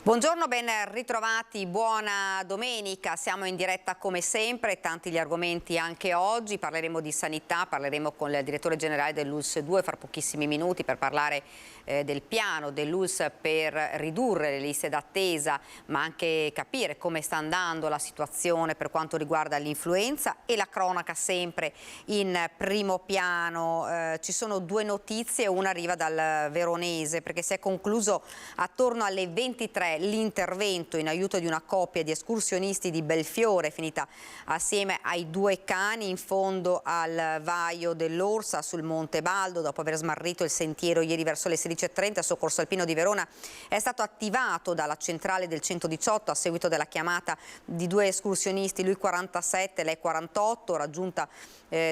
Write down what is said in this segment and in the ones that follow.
Buongiorno, ben ritrovati, buona domenica. Siamo in diretta come sempre, tanti gli argomenti anche oggi. Parleremo di sanità, parleremo con il direttore generale dell'ULSS 2 fra pochissimi minuti per parlare del piano dell'ULSS per ridurre le liste d'attesa, ma anche capire come sta andando la situazione per quanto riguarda l'influenza e la cronaca sempre in primo piano. Ci sono due notizie, una arriva dal Veronese perché si è concluso attorno alle 23 l'intervento in aiuto di una coppia di escursionisti di Belfiore finita assieme ai due cani in fondo al Vaio dell'Orsa sul Monte Baldo. Dopo aver smarrito il sentiero ieri verso le 16:30, il soccorso alpino di Verona è stato attivato dalla centrale del 118 a seguito della chiamata di due escursionisti, lui 47, lei 48, raggiunta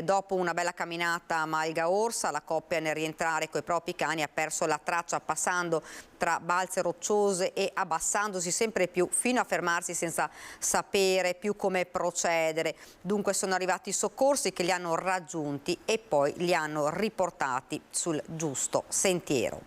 dopo una bella camminata a Malga Orsa. La coppia nel rientrare coi propri cani ha perso la traccia passando tra balze rocciose e abbassandosi sempre più fino a fermarsi senza sapere più come procedere. Dunque sono arrivati i soccorsi che li hanno raggiunti e poi li hanno riportati sul giusto sentiero.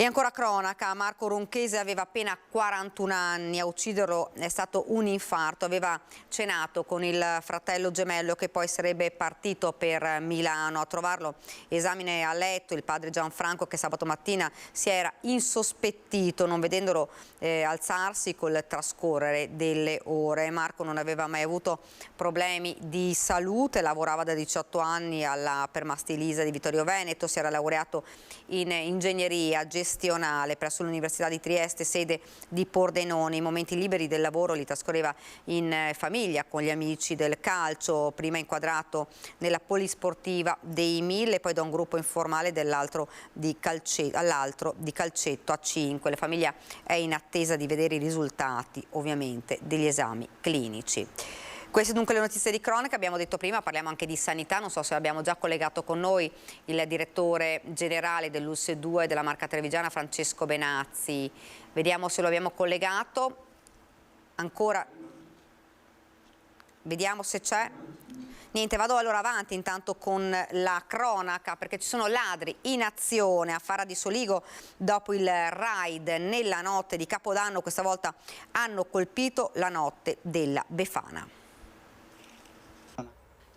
E ancora cronaca, Marco Ronchese aveva appena 41 anni, a ucciderlo è stato un infarto, aveva cenato con il fratello gemello che poi sarebbe partito per Milano. A trovarlo esame a letto il padre Gianfranco, che sabato mattina si era insospettito non vedendolo alzarsi col trascorrere delle ore. Marco non aveva mai avuto problemi di salute, lavorava da 18 anni alla Permastilisa di Vittorio Veneto, si era laureato in ingegneria gestionale presso l'Università di Trieste, sede di Pordenone. I momenti liberi del lavoro li trascorreva in famiglia con gli amici del calcio, prima inquadrato nella polisportiva dei 1000, poi da un gruppo informale all'altro di calcetto a 5. La famiglia è in attesa di vedere i risultati ovviamente degli esami clinici. Queste dunque le notizie di cronaca. Abbiamo detto prima, parliamo anche di sanità, non so se abbiamo già collegato con noi il direttore generale dell'ULSS 2 della Marca Trevigiana, Francesco Benazzi. Vediamo se lo abbiamo collegato. Ancora, vediamo se c'è. Niente, vado allora avanti intanto con la cronaca, perché ci sono ladri in azione a Farra di Soligo dopo il raid nella notte di Capodanno. Questa volta hanno colpito la notte della Befana.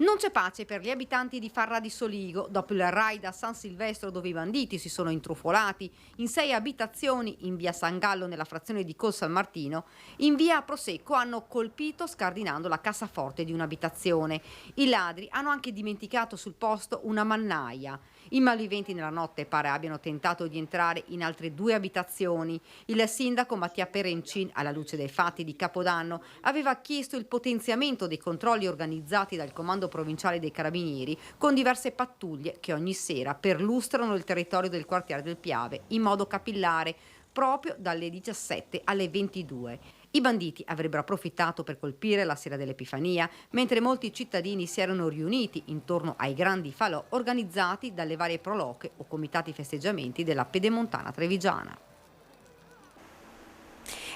Non c'è pace per gli abitanti di Farra di Soligo dopo il raid a San Silvestro, dove i banditi si sono intrufolati in 6 abitazioni in via San Gallo nella frazione di Col San Martino. In via Prosecco hanno colpito scardinando la cassaforte di un'abitazione. I ladri hanno anche dimenticato sul posto una mannaia. I malviventi nella notte pare abbiano tentato di entrare in altre 2 abitazioni. Il sindaco Mattia Perencin, alla luce dei fatti di Capodanno, aveva chiesto il potenziamento dei controlli organizzati dal comando provinciale dei Carabinieri con diverse pattuglie che ogni sera perlustrano il territorio del quartiere del Piave in modo capillare proprio dalle 17 alle 22. I banditi avrebbero approfittato per colpire la sera dell'Epifania, mentre molti cittadini si erano riuniti intorno ai grandi falò organizzati dalle varie proloche o comitati festeggiamenti della Pedemontana Trevigiana.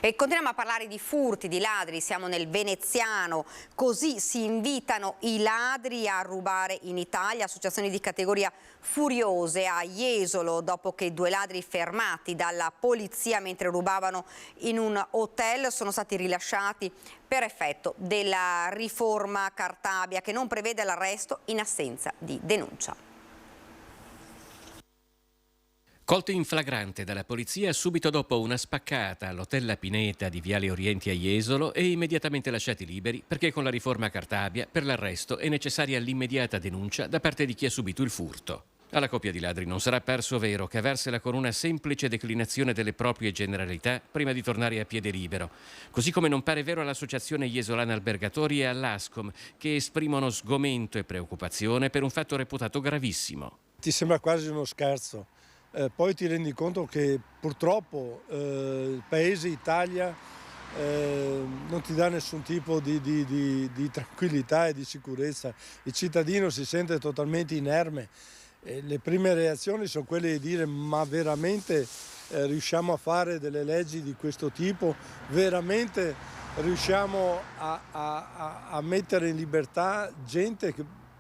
E continuiamo a parlare di furti, di ladri, siamo nel veneziano, così si invitano i ladri a rubare in Italia. Associazioni di categoria furiose a Jesolo dopo che 2 ladri fermati dalla polizia mentre rubavano in un hotel sono stati rilasciati per effetto della riforma Cartabia, che non prevede l'arresto in assenza di denuncia. Colti in flagrante dalla polizia subito dopo una spaccata all'hotel La Pineta di Viale Orienti a Jesolo e immediatamente lasciati liberi perché con la riforma Cartabia per l'arresto è necessaria l'immediata denuncia da parte di chi ha subito il furto. Alla coppia di ladri non sarà perso vero caversela con una semplice declinazione delle proprie generalità prima di tornare a piede libero, così come non pare vero all'Associazione Jesolana Albergatori e all'Ascom, che esprimono sgomento e preoccupazione per un fatto reputato gravissimo. Ti sembra quasi uno scherzo. Poi ti rendi conto che purtroppo il paese Italia non ti dà nessun tipo di tranquillità e di sicurezza. Il cittadino si sente totalmente inerme. Le prime reazioni sono quelle di dire: ma veramente riusciamo a fare delle leggi di questo tipo? Veramente riusciamo a mettere in libertà gente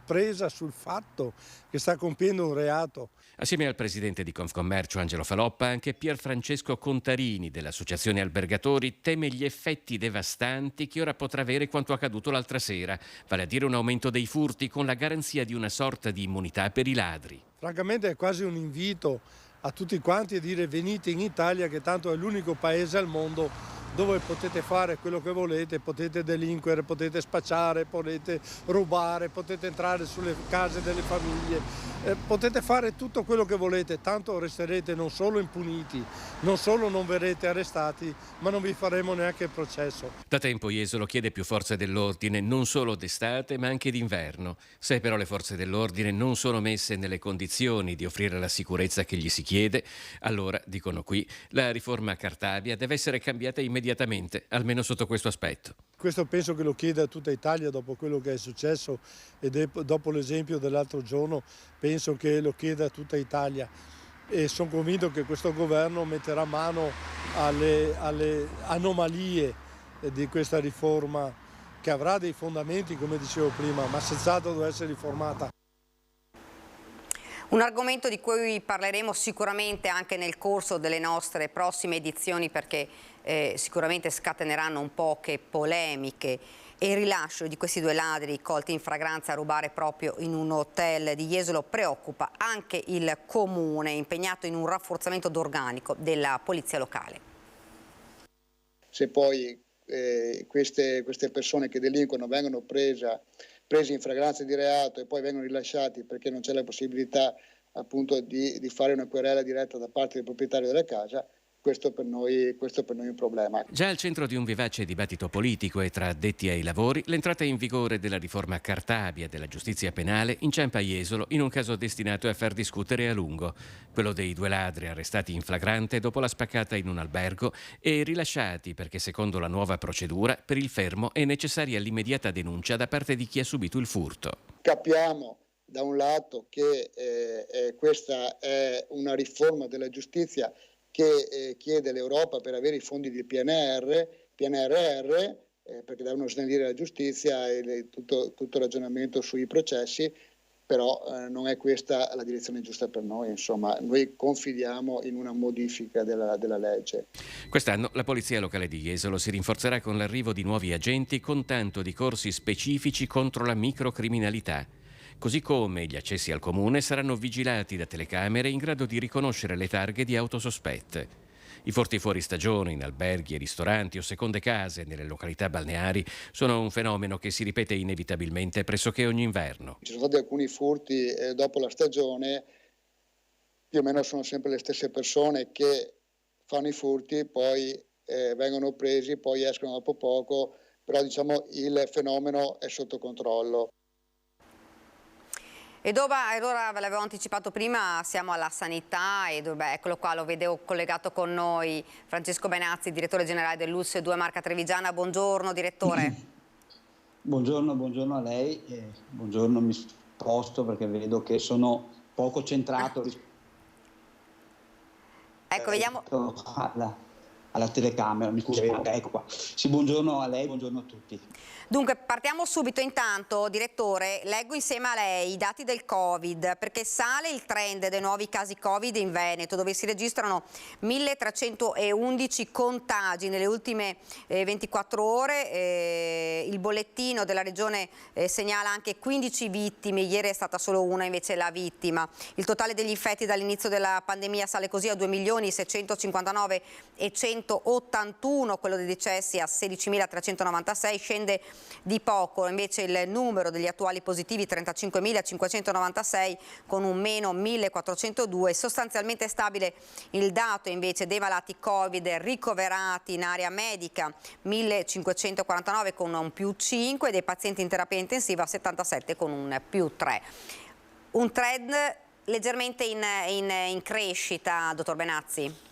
presa sul fatto che sta compiendo un reato? Assieme al presidente di Confcommercio Angelo Faloppa, anche Pierfrancesco Contarini dell'Associazione Albergatori teme gli effetti devastanti che ora potrà avere quanto accaduto l'altra sera, vale a dire un aumento dei furti con la garanzia di una sorta di immunità per i ladri. Francamente è quasi un invito a tutti quanti a dire venite in Italia, che tanto è l'unico paese al mondo dove potete fare quello che volete, potete delinquere, potete spacciare, potete rubare, potete entrare sulle case delle famiglie, potete fare tutto quello che volete, tanto resterete non solo impuniti, non solo non verrete arrestati, ma non vi faremo neanche il processo. Da tempo Jesolo chiede più forze dell'ordine non solo d'estate ma anche d'inverno. Se però le forze dell'ordine non sono messe nelle condizioni di offrire la sicurezza che gli si chiede, allora, dicono qui, la riforma Cartabia deve essere cambiata immediatamente, almeno sotto questo aspetto. Questo penso che lo chieda a tutta Italia dopo quello che è successo e dopo l'esempio dell'altro giorno penso che lo chieda a tutta Italia e sono convinto che questo governo metterà mano alle anomalie di questa riforma che avrà dei fondamenti, come dicevo prima, ma senz'altro deve essere riformata. Un argomento di cui parleremo sicuramente anche nel corso delle nostre prossime edizioni, perché sicuramente scateneranno un po' che polemiche, e il rilascio di questi due ladri colti in flagranza a rubare proprio in un hotel di Jesolo preoccupa anche il comune, impegnato in un rafforzamento d'organico della polizia locale. Se poi queste persone che delinquono vengono presi in flagranza di reato e poi vengono rilasciati perché non c'è la possibilità appunto di fare una querela diretta da parte del proprietario della casa, questo per noi è un problema. Già al centro di un vivace dibattito politico e tra addetti ai lavori, l'entrata in vigore della riforma Cartabia della giustizia penale inciampa Jesolo in un caso destinato a far discutere a lungo, quello dei due ladri arrestati in flagrante dopo la spaccata in un albergo e rilasciati perché secondo la nuova procedura per il fermo è necessaria l'immediata denuncia da parte di chi ha subito il furto. Capiamo da un lato che questa è una riforma della giustizia che chiede l'Europa per avere i fondi del PNRR, perché devono snellire la giustizia e tutto il ragionamento sui processi, però non è questa la direzione giusta per noi. Insomma, noi confidiamo in una modifica della legge. Quest'anno la Polizia Locale di Jesolo si rinforzerà con l'arrivo di nuovi agenti con tanto di corsi specifici contro la microcriminalità. Così come gli accessi al comune saranno vigilati da telecamere in grado di riconoscere le targhe di auto sospette. I furti fuori stagione in alberghi e ristoranti o seconde case nelle località balneari sono un fenomeno che si ripete inevitabilmente pressoché ogni inverno. Ci sono stati alcuni furti dopo la stagione, più o meno sono sempre le stesse persone che fanno i furti, poi vengono presi, poi escono dopo poco, però diciamo il fenomeno è sotto controllo. Ed ora ve l'avevo anticipato prima, siamo alla sanità e eccolo qua, lo vedevo collegato con noi, Francesco Benazzi, direttore generale dell'ULSS 2 Marca Trevigiana. Buongiorno direttore. Buongiorno a lei, buongiorno, mi sposto perché vedo che sono poco centrato Ecco, vediamo alla telecamera, mi scusi, ecco qua. Sì, buongiorno a lei, buongiorno a tutti. Dunque, partiamo subito. Intanto, direttore, leggo insieme a lei i dati del Covid, perché sale il trend dei nuovi casi Covid in Veneto, dove si registrano 1311 contagi nelle ultime 24 ore. Il bollettino della regione segnala anche 15 vittime, ieri è stata solo una invece la vittima. Il totale degli infetti dall'inizio della pandemia sale così a 2.659.181, quello dei decessi a 16.396, scende di poco invece il numero degli attuali positivi, 35.596 con un meno 1.402, sostanzialmente stabile il dato invece dei malati Covid ricoverati in area medica, 1.549 con un più 5, dei pazienti in terapia intensiva 77 con un più 3. Un trend leggermente in crescita, dottor Benazzi.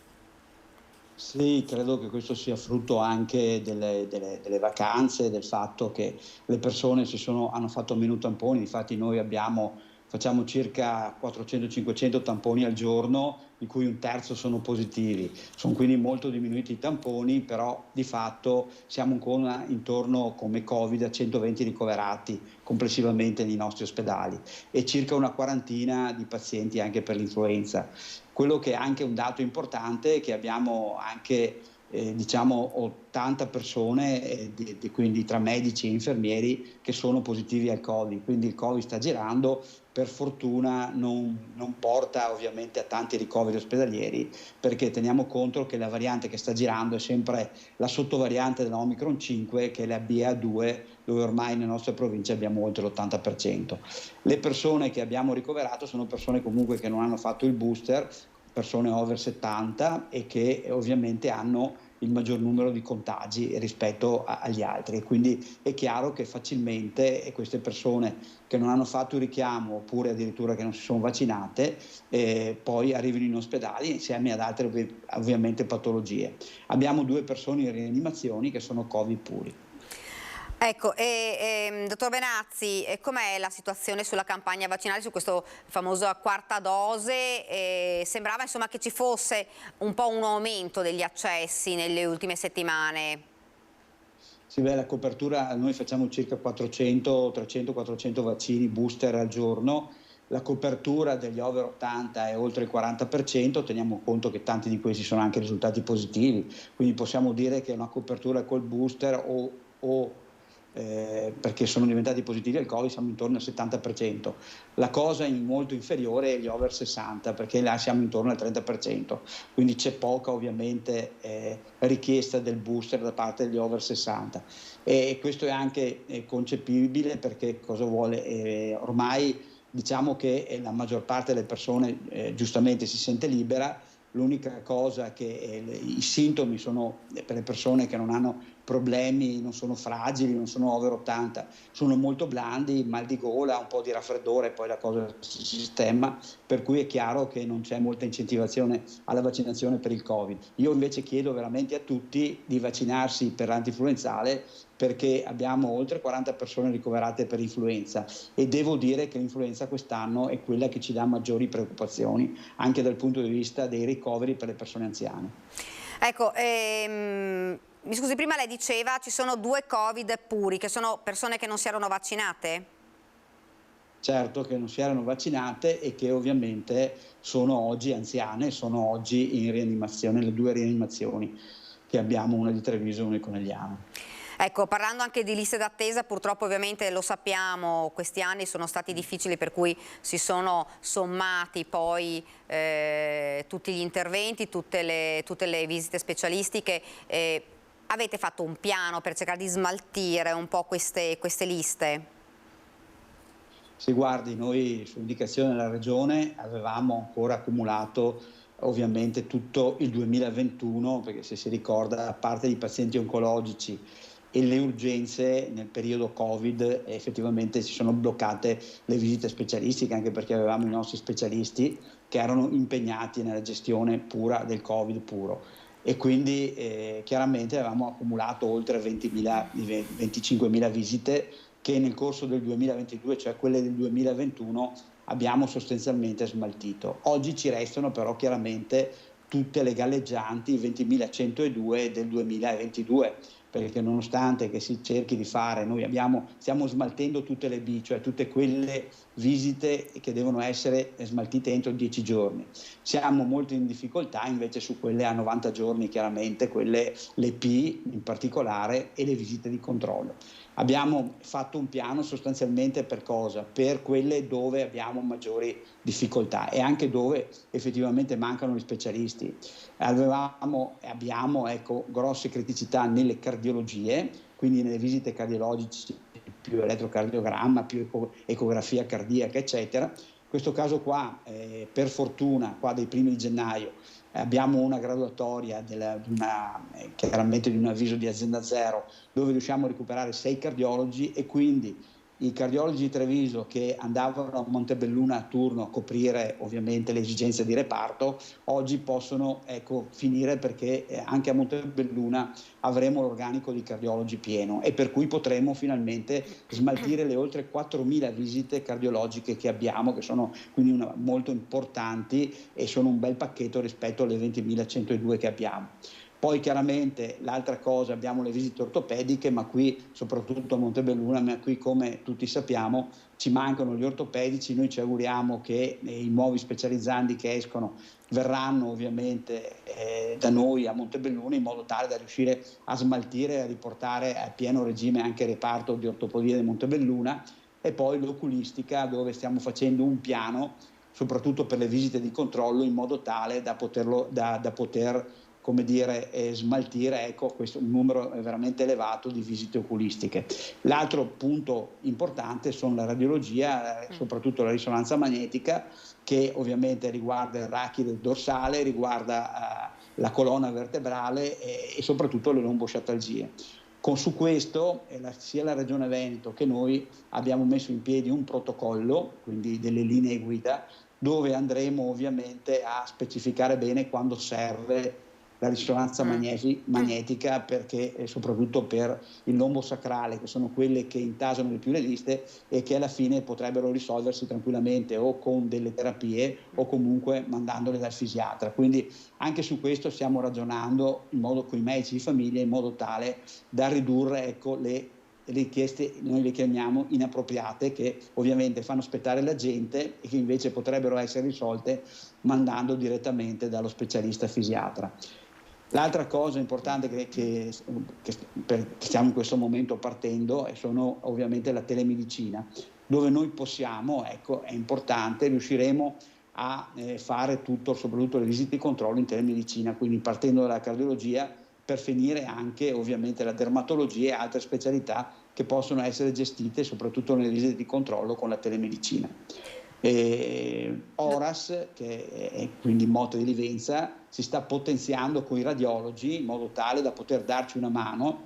Sì, credo che questo sia frutto anche delle vacanze, del fatto che le persone hanno fatto meno tamponi. Infatti noi abbiamo facciamo circa 400-500 tamponi al giorno, di cui un terzo sono positivi. Sono quindi molto diminuiti i tamponi, però di fatto siamo ancora intorno come Covid a 120 ricoverati complessivamente nei nostri ospedali e circa una quarantina di pazienti anche per l'influenza. Quello che è anche un dato importante è che abbiamo anche diciamo 80 persone, quindi tra medici e infermieri, che sono positivi al Covid, quindi il Covid sta girando, per fortuna non porta ovviamente a tanti ricoveri ospedalieri, perché teniamo conto che la variante che sta girando è sempre la sottovariante dell'Omicron 5, che è la BA2, dove ormai nelle nostre province abbiamo oltre l'80%. Le persone che abbiamo ricoverato sono persone comunque che non hanno fatto il booster, persone over 70 e che ovviamente hanno il maggior numero di contagi rispetto agli altri, e quindi è chiaro che facilmente queste persone che non hanno fatto il richiamo oppure addirittura che non si sono vaccinate poi arrivano in ospedale insieme ad altre ovviamente patologie. Abbiamo 2 persone in rianimazioni che sono Covid puri. Ecco, dottor Benazzi, com'è la situazione sulla campagna vaccinale, su questa famosa quarta dose? Sembrava insomma che ci fosse un po' un aumento degli accessi nelle ultime settimane. Sì, beh, la copertura, noi facciamo circa 300-400 vaccini booster al giorno. La copertura degli over 80 è oltre il 40%, teniamo conto che tanti di questi sono anche risultati positivi, quindi possiamo dire che una copertura col booster perché sono diventati positivi al Covid siamo intorno al 70%. La cosa molto inferiore è gli over 60, perché là siamo intorno al 30%, quindi c'è poca ovviamente richiesta del booster da parte degli over 60 e questo è anche concepibile, perché cosa vuole? Ormai diciamo che la maggior parte delle persone giustamente si sente libera. L'unica cosa che i sintomi sono per le persone che non hanno problemi, non sono fragili, non sono over 80, sono molto blandi, mal di gola, un po' di raffreddore, poi la cosa si sistema, per cui è chiaro che non c'è molta incentivazione alla vaccinazione per il Covid. Io invece chiedo veramente a tutti di vaccinarsi per l'antinfluenzale, perché abbiamo oltre 40 persone ricoverate per influenza e devo dire che l'influenza quest'anno è quella che ci dà maggiori preoccupazioni anche dal punto di vista dei ricoveri per le persone anziane. Ecco, mi scusi, prima lei diceva ci sono 2 Covid puri, che sono persone che non si erano vaccinate? Certo, che non si erano vaccinate e che ovviamente sono oggi anziane, sono oggi in rianimazione, le 2 rianimazioni che abbiamo, una di Treviso e una di Conegliano. Ecco, parlando anche di liste d'attesa, purtroppo ovviamente lo sappiamo, questi anni sono stati difficili, per cui si sono sommati poi tutti gli interventi, tutte le visite specialistiche. Avete fatto un piano per cercare di smaltire un po' queste liste? Sì, guardi, noi su indicazione della Regione avevamo ancora accumulato ovviamente tutto il 2021, perché se si ricorda, a parte i pazienti oncologici e le urgenze nel periodo Covid, effettivamente si sono bloccate le visite specialistiche, anche perché avevamo i nostri specialisti che erano impegnati nella gestione pura del Covid puro. E quindi chiaramente avevamo accumulato oltre 25.000 visite che nel corso del 2022, cioè quelle del 2021, abbiamo sostanzialmente smaltito. Oggi ci restano però chiaramente tutte le galleggianti 20.102 del 2022, perché nonostante che si cerchi di fare, noi stiamo smaltendo tutte le B, cioè tutte quelle visite che devono essere smaltite entro 10 giorni. Siamo molto in difficoltà invece su quelle a 90 giorni, chiaramente, le P in particolare e le visite di controllo. Abbiamo fatto un piano sostanzialmente per cosa? Per quelle dove abbiamo maggiori difficoltà e anche dove effettivamente mancano gli specialisti. Abbiamo grosse criticità nelle cardiologie, quindi nelle visite cardiologiche, più elettrocardiogramma, più ecografia cardiaca, eccetera. In questo caso qua, per fortuna, qua dai primi di gennaio, abbiamo una graduatoria chiaramente di un avviso di azienda zero, dove riusciamo a recuperare 6 cardiologi e quindi i cardiologi di Treviso che andavano a Montebelluna a turno a coprire ovviamente le esigenze di reparto, oggi possono finire perché anche a Montebelluna avremo l'organico di cardiologi pieno e per cui potremo finalmente smaltire le oltre 4.000 visite cardiologiche che abbiamo, che sono quindi molto importanti e sono un bel pacchetto rispetto alle 20.102 che abbiamo. Poi chiaramente l'altra cosa, abbiamo le visite ortopediche, ma qui soprattutto a Montebelluna, ma qui come tutti sappiamo ci mancano gli ortopedici. Noi ci auguriamo che i nuovi specializzandi che escono verranno ovviamente da noi a Montebelluna, in modo tale da riuscire a smaltire e a riportare a pieno regime anche il reparto di ortopedia di Montebelluna. E poi l'oculistica, dove stiamo facendo un piano soprattutto per le visite di controllo, in modo tale da poter come dire, smaltire questo un numero veramente elevato di visite oculistiche. L'altro punto importante sono la radiologia, soprattutto la risonanza magnetica, che ovviamente riguarda il rachide dorsale, riguarda la colonna vertebrale e soprattutto le lombosciatalgie. Su questo sia la Regione Veneto che noi abbiamo messo in piedi un protocollo, quindi delle linee guida, dove andremo ovviamente a specificare bene quando serve la risonanza magnetica, perché soprattutto per il lombo sacrale, che sono quelle che intasano di più le liste e che alla fine potrebbero risolversi tranquillamente o con delle terapie o comunque mandandole dal fisiatra. Quindi anche su questo stiamo ragionando con i medici di famiglia, in modo tale da ridurre le richieste, noi le chiamiamo inappropriate, che ovviamente fanno aspettare la gente e che invece potrebbero essere risolte mandando direttamente dallo specialista fisiatra. L'altra cosa importante che stiamo in questo momento partendo sono ovviamente la telemedicina, dove noi possiamo, è importante, riusciremo a fare tutto, soprattutto le visite di controllo in telemedicina, quindi partendo dalla cardiologia per finire anche ovviamente la dermatologia e altre specialità che possono essere gestite soprattutto nelle visite di controllo con la telemedicina. Oras, che è quindi Motte di Livenza, si sta potenziando con i radiologi in modo tale da poter darci una mano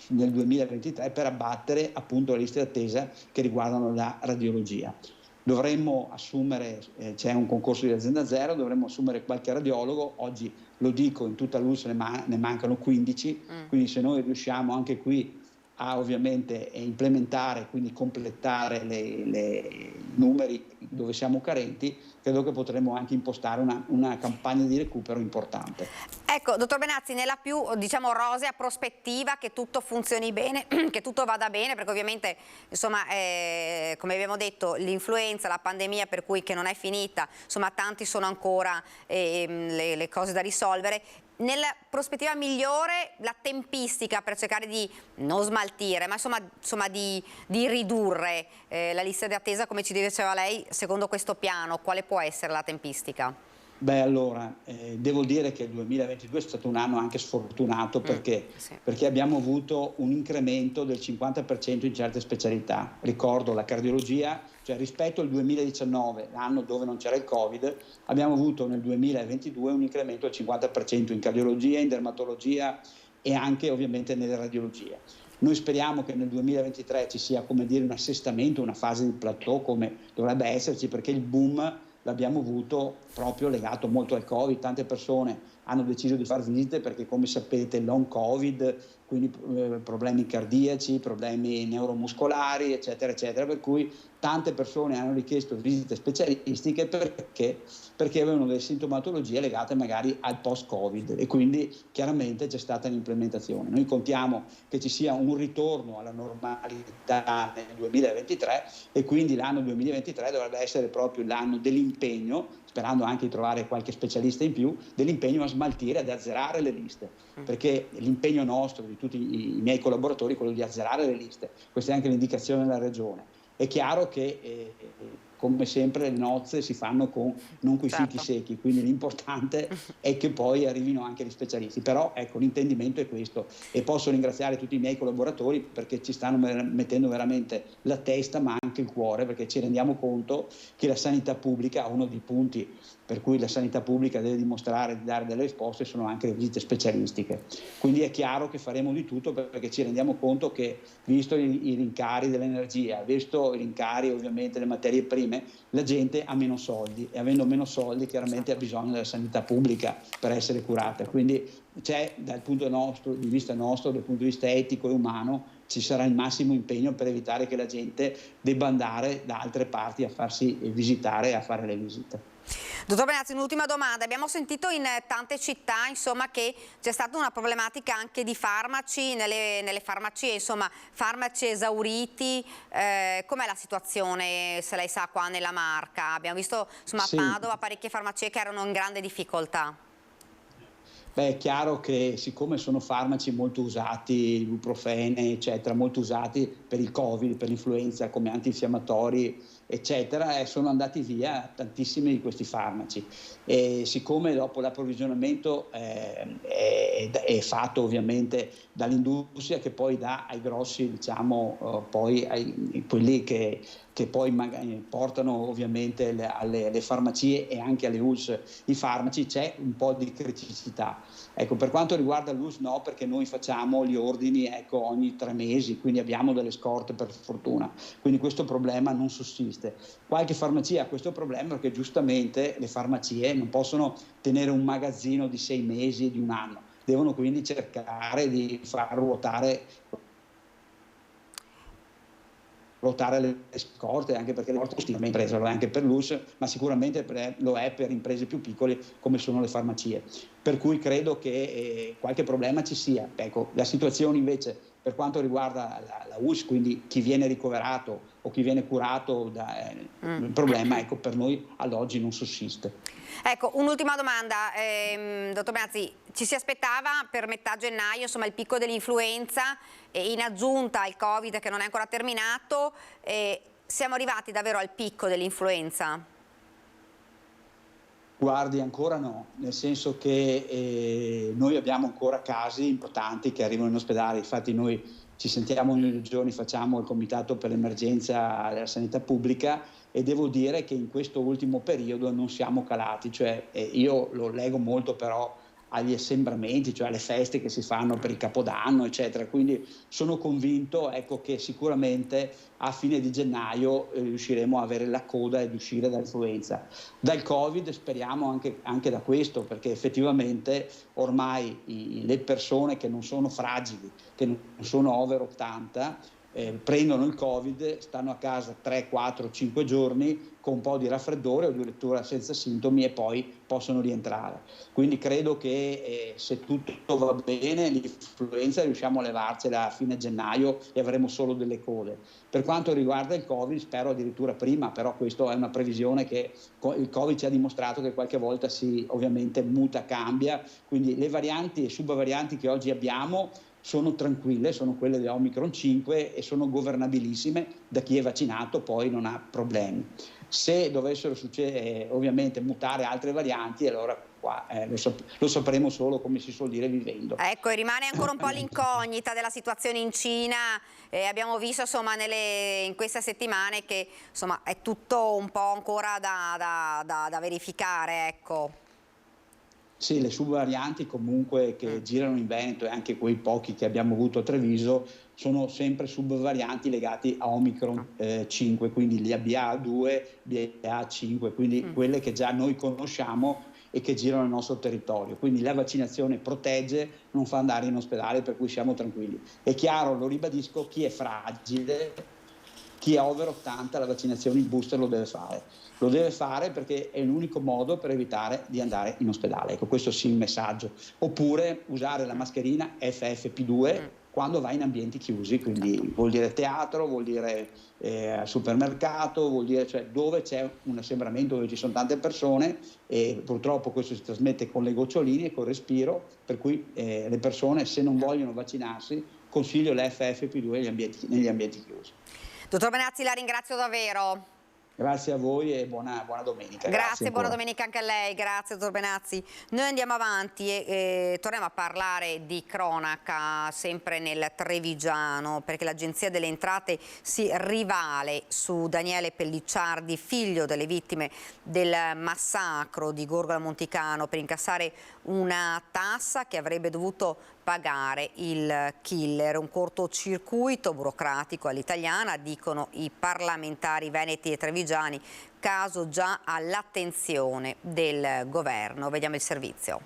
nel 2023 per abbattere appunto le liste d'attesa che riguardano la radiologia. Dovremmo assumere, c'è un concorso di azienda zero, dovremmo assumere qualche radiologo. Oggi lo dico, in tutta l'ULSS ne mancano 15, quindi se noi riusciamo anche qui a ovviamente implementare, quindi completare i numeri dove siamo carenti, credo che potremo anche impostare una campagna di recupero importante. Ecco, dottor Benazzi, nella più rosea prospettiva che tutto funzioni bene, che tutto vada bene, perché ovviamente insomma come abbiamo detto l'influenza, la pandemia, per cui che non è finita, insomma tanti sono ancora le cose da risolvere. Nella prospettiva migliore, la tempistica per cercare di non smaltire, ma insomma di ridurre la lista di attesa, come ci diceva lei, secondo questo piano, quale può essere la tempistica? Beh, allora, devo dire che il 2022 è stato un anno anche sfortunato perché abbiamo avuto un incremento del 50% in certe specialità. Ricordo la cardiologia, cioè rispetto al 2019, l'anno dove non c'era il Covid, abbiamo avuto nel 2022 un incremento del 50% in cardiologia, in dermatologia e anche ovviamente nelle radiologie. Noi speriamo che nel 2023 ci sia, come dire, un assestamento, una fase di plateau come dovrebbe esserci, perché il boom l'abbiamo avuto proprio legato molto al Covid. Tante persone hanno deciso di fare visite perché, come sapete, long Covid, quindi problemi cardiaci, problemi neuromuscolari, eccetera, eccetera, per cui tante persone hanno richiesto visite specialistiche perché avevano delle sintomatologie legate magari al post-Covid e quindi chiaramente c'è stata un'implementazione. Noi contiamo che ci sia un ritorno alla normalità nel 2023 e quindi l'anno 2023 dovrebbe essere proprio l'anno dell'impegno, sperando anche di trovare qualche specialista in più, dell'impegno a smaltire, ad azzerare le liste, perché l'impegno nostro, di tutti i miei collaboratori, è quello di azzerare le liste. Questa è anche l'indicazione della Regione. È chiaro che come sempre le nozze si fanno non coi fichi secchi, quindi l'importante è che poi arrivino anche gli specialisti. Però ecco, l'intendimento è questo e posso ringraziare tutti i miei collaboratori perché ci stanno mettendo veramente la testa ma anche il cuore, perché ci rendiamo conto che la sanità pubblica, uno dei punti per cui la sanità pubblica deve dimostrare di dare delle risposte, sono anche le visite specialistiche. Quindi è chiaro che faremo di tutto, perché ci rendiamo conto che, visto i rincari dell'energia, visto i rincari ovviamente delle materie prime, la gente ha meno soldi, e avendo meno soldi chiaramente ha bisogno della sanità pubblica per essere curata. Quindi c'è, dal punto di vista nostro, dal punto di vista etico e umano, ci sarà il massimo impegno per evitare che la gente debba andare da altre parti a farsi visitare e a fare le visite. Dottor Benazzi, un'ultima domanda. Abbiamo sentito in tante città, insomma, che c'è stata una problematica anche di farmaci nelle farmacie, insomma, farmaci esauriti. Com'è la situazione, se lei sa, qua nella Marca? Abbiamo visto, insomma, Sì. a Padova parecchie farmacie che erano in grande difficoltà. Beh, è chiaro che siccome sono farmaci molto usati, ibuprofene, eccetera, molto usati per il Covid, per l'influenza, come antinfiammatori, eccetera, sono andati via tantissimi di questi farmaci. E siccome dopo l'approvvigionamento è fatto ovviamente dall'industria, che poi dà ai grossi, diciamo, poi quelli che poi magari portano ovviamente alle farmacie e anche alle ULS i farmaci, c'è un po' di criticità. Ecco, per quanto riguarda l'ULS no, perché noi facciamo gli ordini, ecco, ogni 3 mesi, quindi abbiamo delle scorte per fortuna, quindi questo problema non sussiste. Qualche farmacia ha questo problema perché giustamente le farmacie non possono tenere un magazzino di 6 mesi, di un anno, devono quindi cercare di far ruotare le scorte, anche perché le scorte sono imprese, lo è anche per l'ULS, ma sicuramente lo è per imprese più piccole come sono le farmacie. Per cui credo che qualche problema ci sia. Ecco, la situazione invece per quanto riguarda la ULS, quindi chi viene ricoverato o chi viene curato, il problema, ecco, per noi ad oggi non sussiste. Ecco, un'ultima domanda, dottor Benazzi, ci si aspettava per metà gennaio, insomma, il picco dell'influenza, in aggiunta al Covid che non è ancora terminato, siamo arrivati davvero al picco dell'influenza? Guardi, ancora no, nel senso che noi abbiamo ancora casi importanti che arrivano in ospedale. Infatti noi ci sentiamo ogni 2 giorni, facciamo il comitato per l'emergenza della sanità pubblica, e devo dire che in questo ultimo periodo non siamo calati, cioè io lo leggo molto però agli assembramenti, cioè alle feste che si fanno per il Capodanno, eccetera. Quindi sono convinto, ecco, che sicuramente a fine di gennaio riusciremo a avere la coda ed uscire dall'influenza. Dal Covid speriamo anche da questo, perché effettivamente ormai le persone che non sono fragili, che non sono over 80, prendono il Covid, stanno a casa 3, 4, 5 giorni con un po' di raffreddore o addirittura senza sintomi, e poi possono rientrare. Quindi credo che se tutto va bene l'influenza riusciamo a levarcela a fine gennaio e avremo solo delle code. Per quanto riguarda il Covid spero addirittura prima, però questa è una previsione che il Covid ci ha dimostrato che qualche volta si ovviamente muta, cambia, quindi le varianti e subvarianti che oggi abbiamo sono tranquille, sono quelle di Omicron 5 e sono governabilissime da chi è vaccinato, poi non ha problemi. Se dovessero succedere, ovviamente mutare altre varianti, allora qua lo sapremo solo, come si suol dire, vivendo. Ecco, e rimane ancora un po' l'incognita della situazione in Cina. Abbiamo visto, insomma, in queste settimane che, insomma, è tutto un po' ancora da verificare, ecco. Sì, le subvarianti comunque che girano in Veneto, e anche quei pochi che abbiamo avuto a Treviso, sono sempre subvarianti legati a Omicron 5, quindi gli BA2, BA5, quindi quelle che già noi conosciamo e che girano nel nostro territorio. Quindi la vaccinazione protegge, non fa andare in ospedale, per cui siamo tranquilli. È chiaro, lo ribadisco, chi è fragile, chi è over 80, la vaccinazione, il booster lo deve fare. Lo deve fare perché è l'unico modo per evitare di andare in ospedale. Ecco, questo sì il messaggio. Oppure usare la mascherina FFP2 quando vai in ambienti chiusi, quindi vuol dire teatro, vuol dire supermercato, vuol dire, cioè, dove c'è un assembramento, dove ci sono tante persone, e purtroppo questo si trasmette con le goccioline e col respiro, per cui le persone, se non vogliono vaccinarsi, consiglio l'FFP2 negli ambienti chiusi. Dottor Benazzi, la ringrazio davvero. Grazie a voi e buona domenica. Grazie, buona ancora. domenica anche a lei, grazie dottor Benazzi. Noi andiamo avanti e torniamo a parlare di cronaca, sempre nel Trevigiano, perché l'Agenzia delle Entrate si rivale su Daniele Pellicciardi, figlio delle vittime del massacro di Gorgo al Monticano, per incassare una tassa che avrebbe dovuto pagare il killer. Un cortocircuito burocratico all'italiana, dicono i parlamentari veneti e trevigiani, caso già all'attenzione del governo. Vediamo il servizio.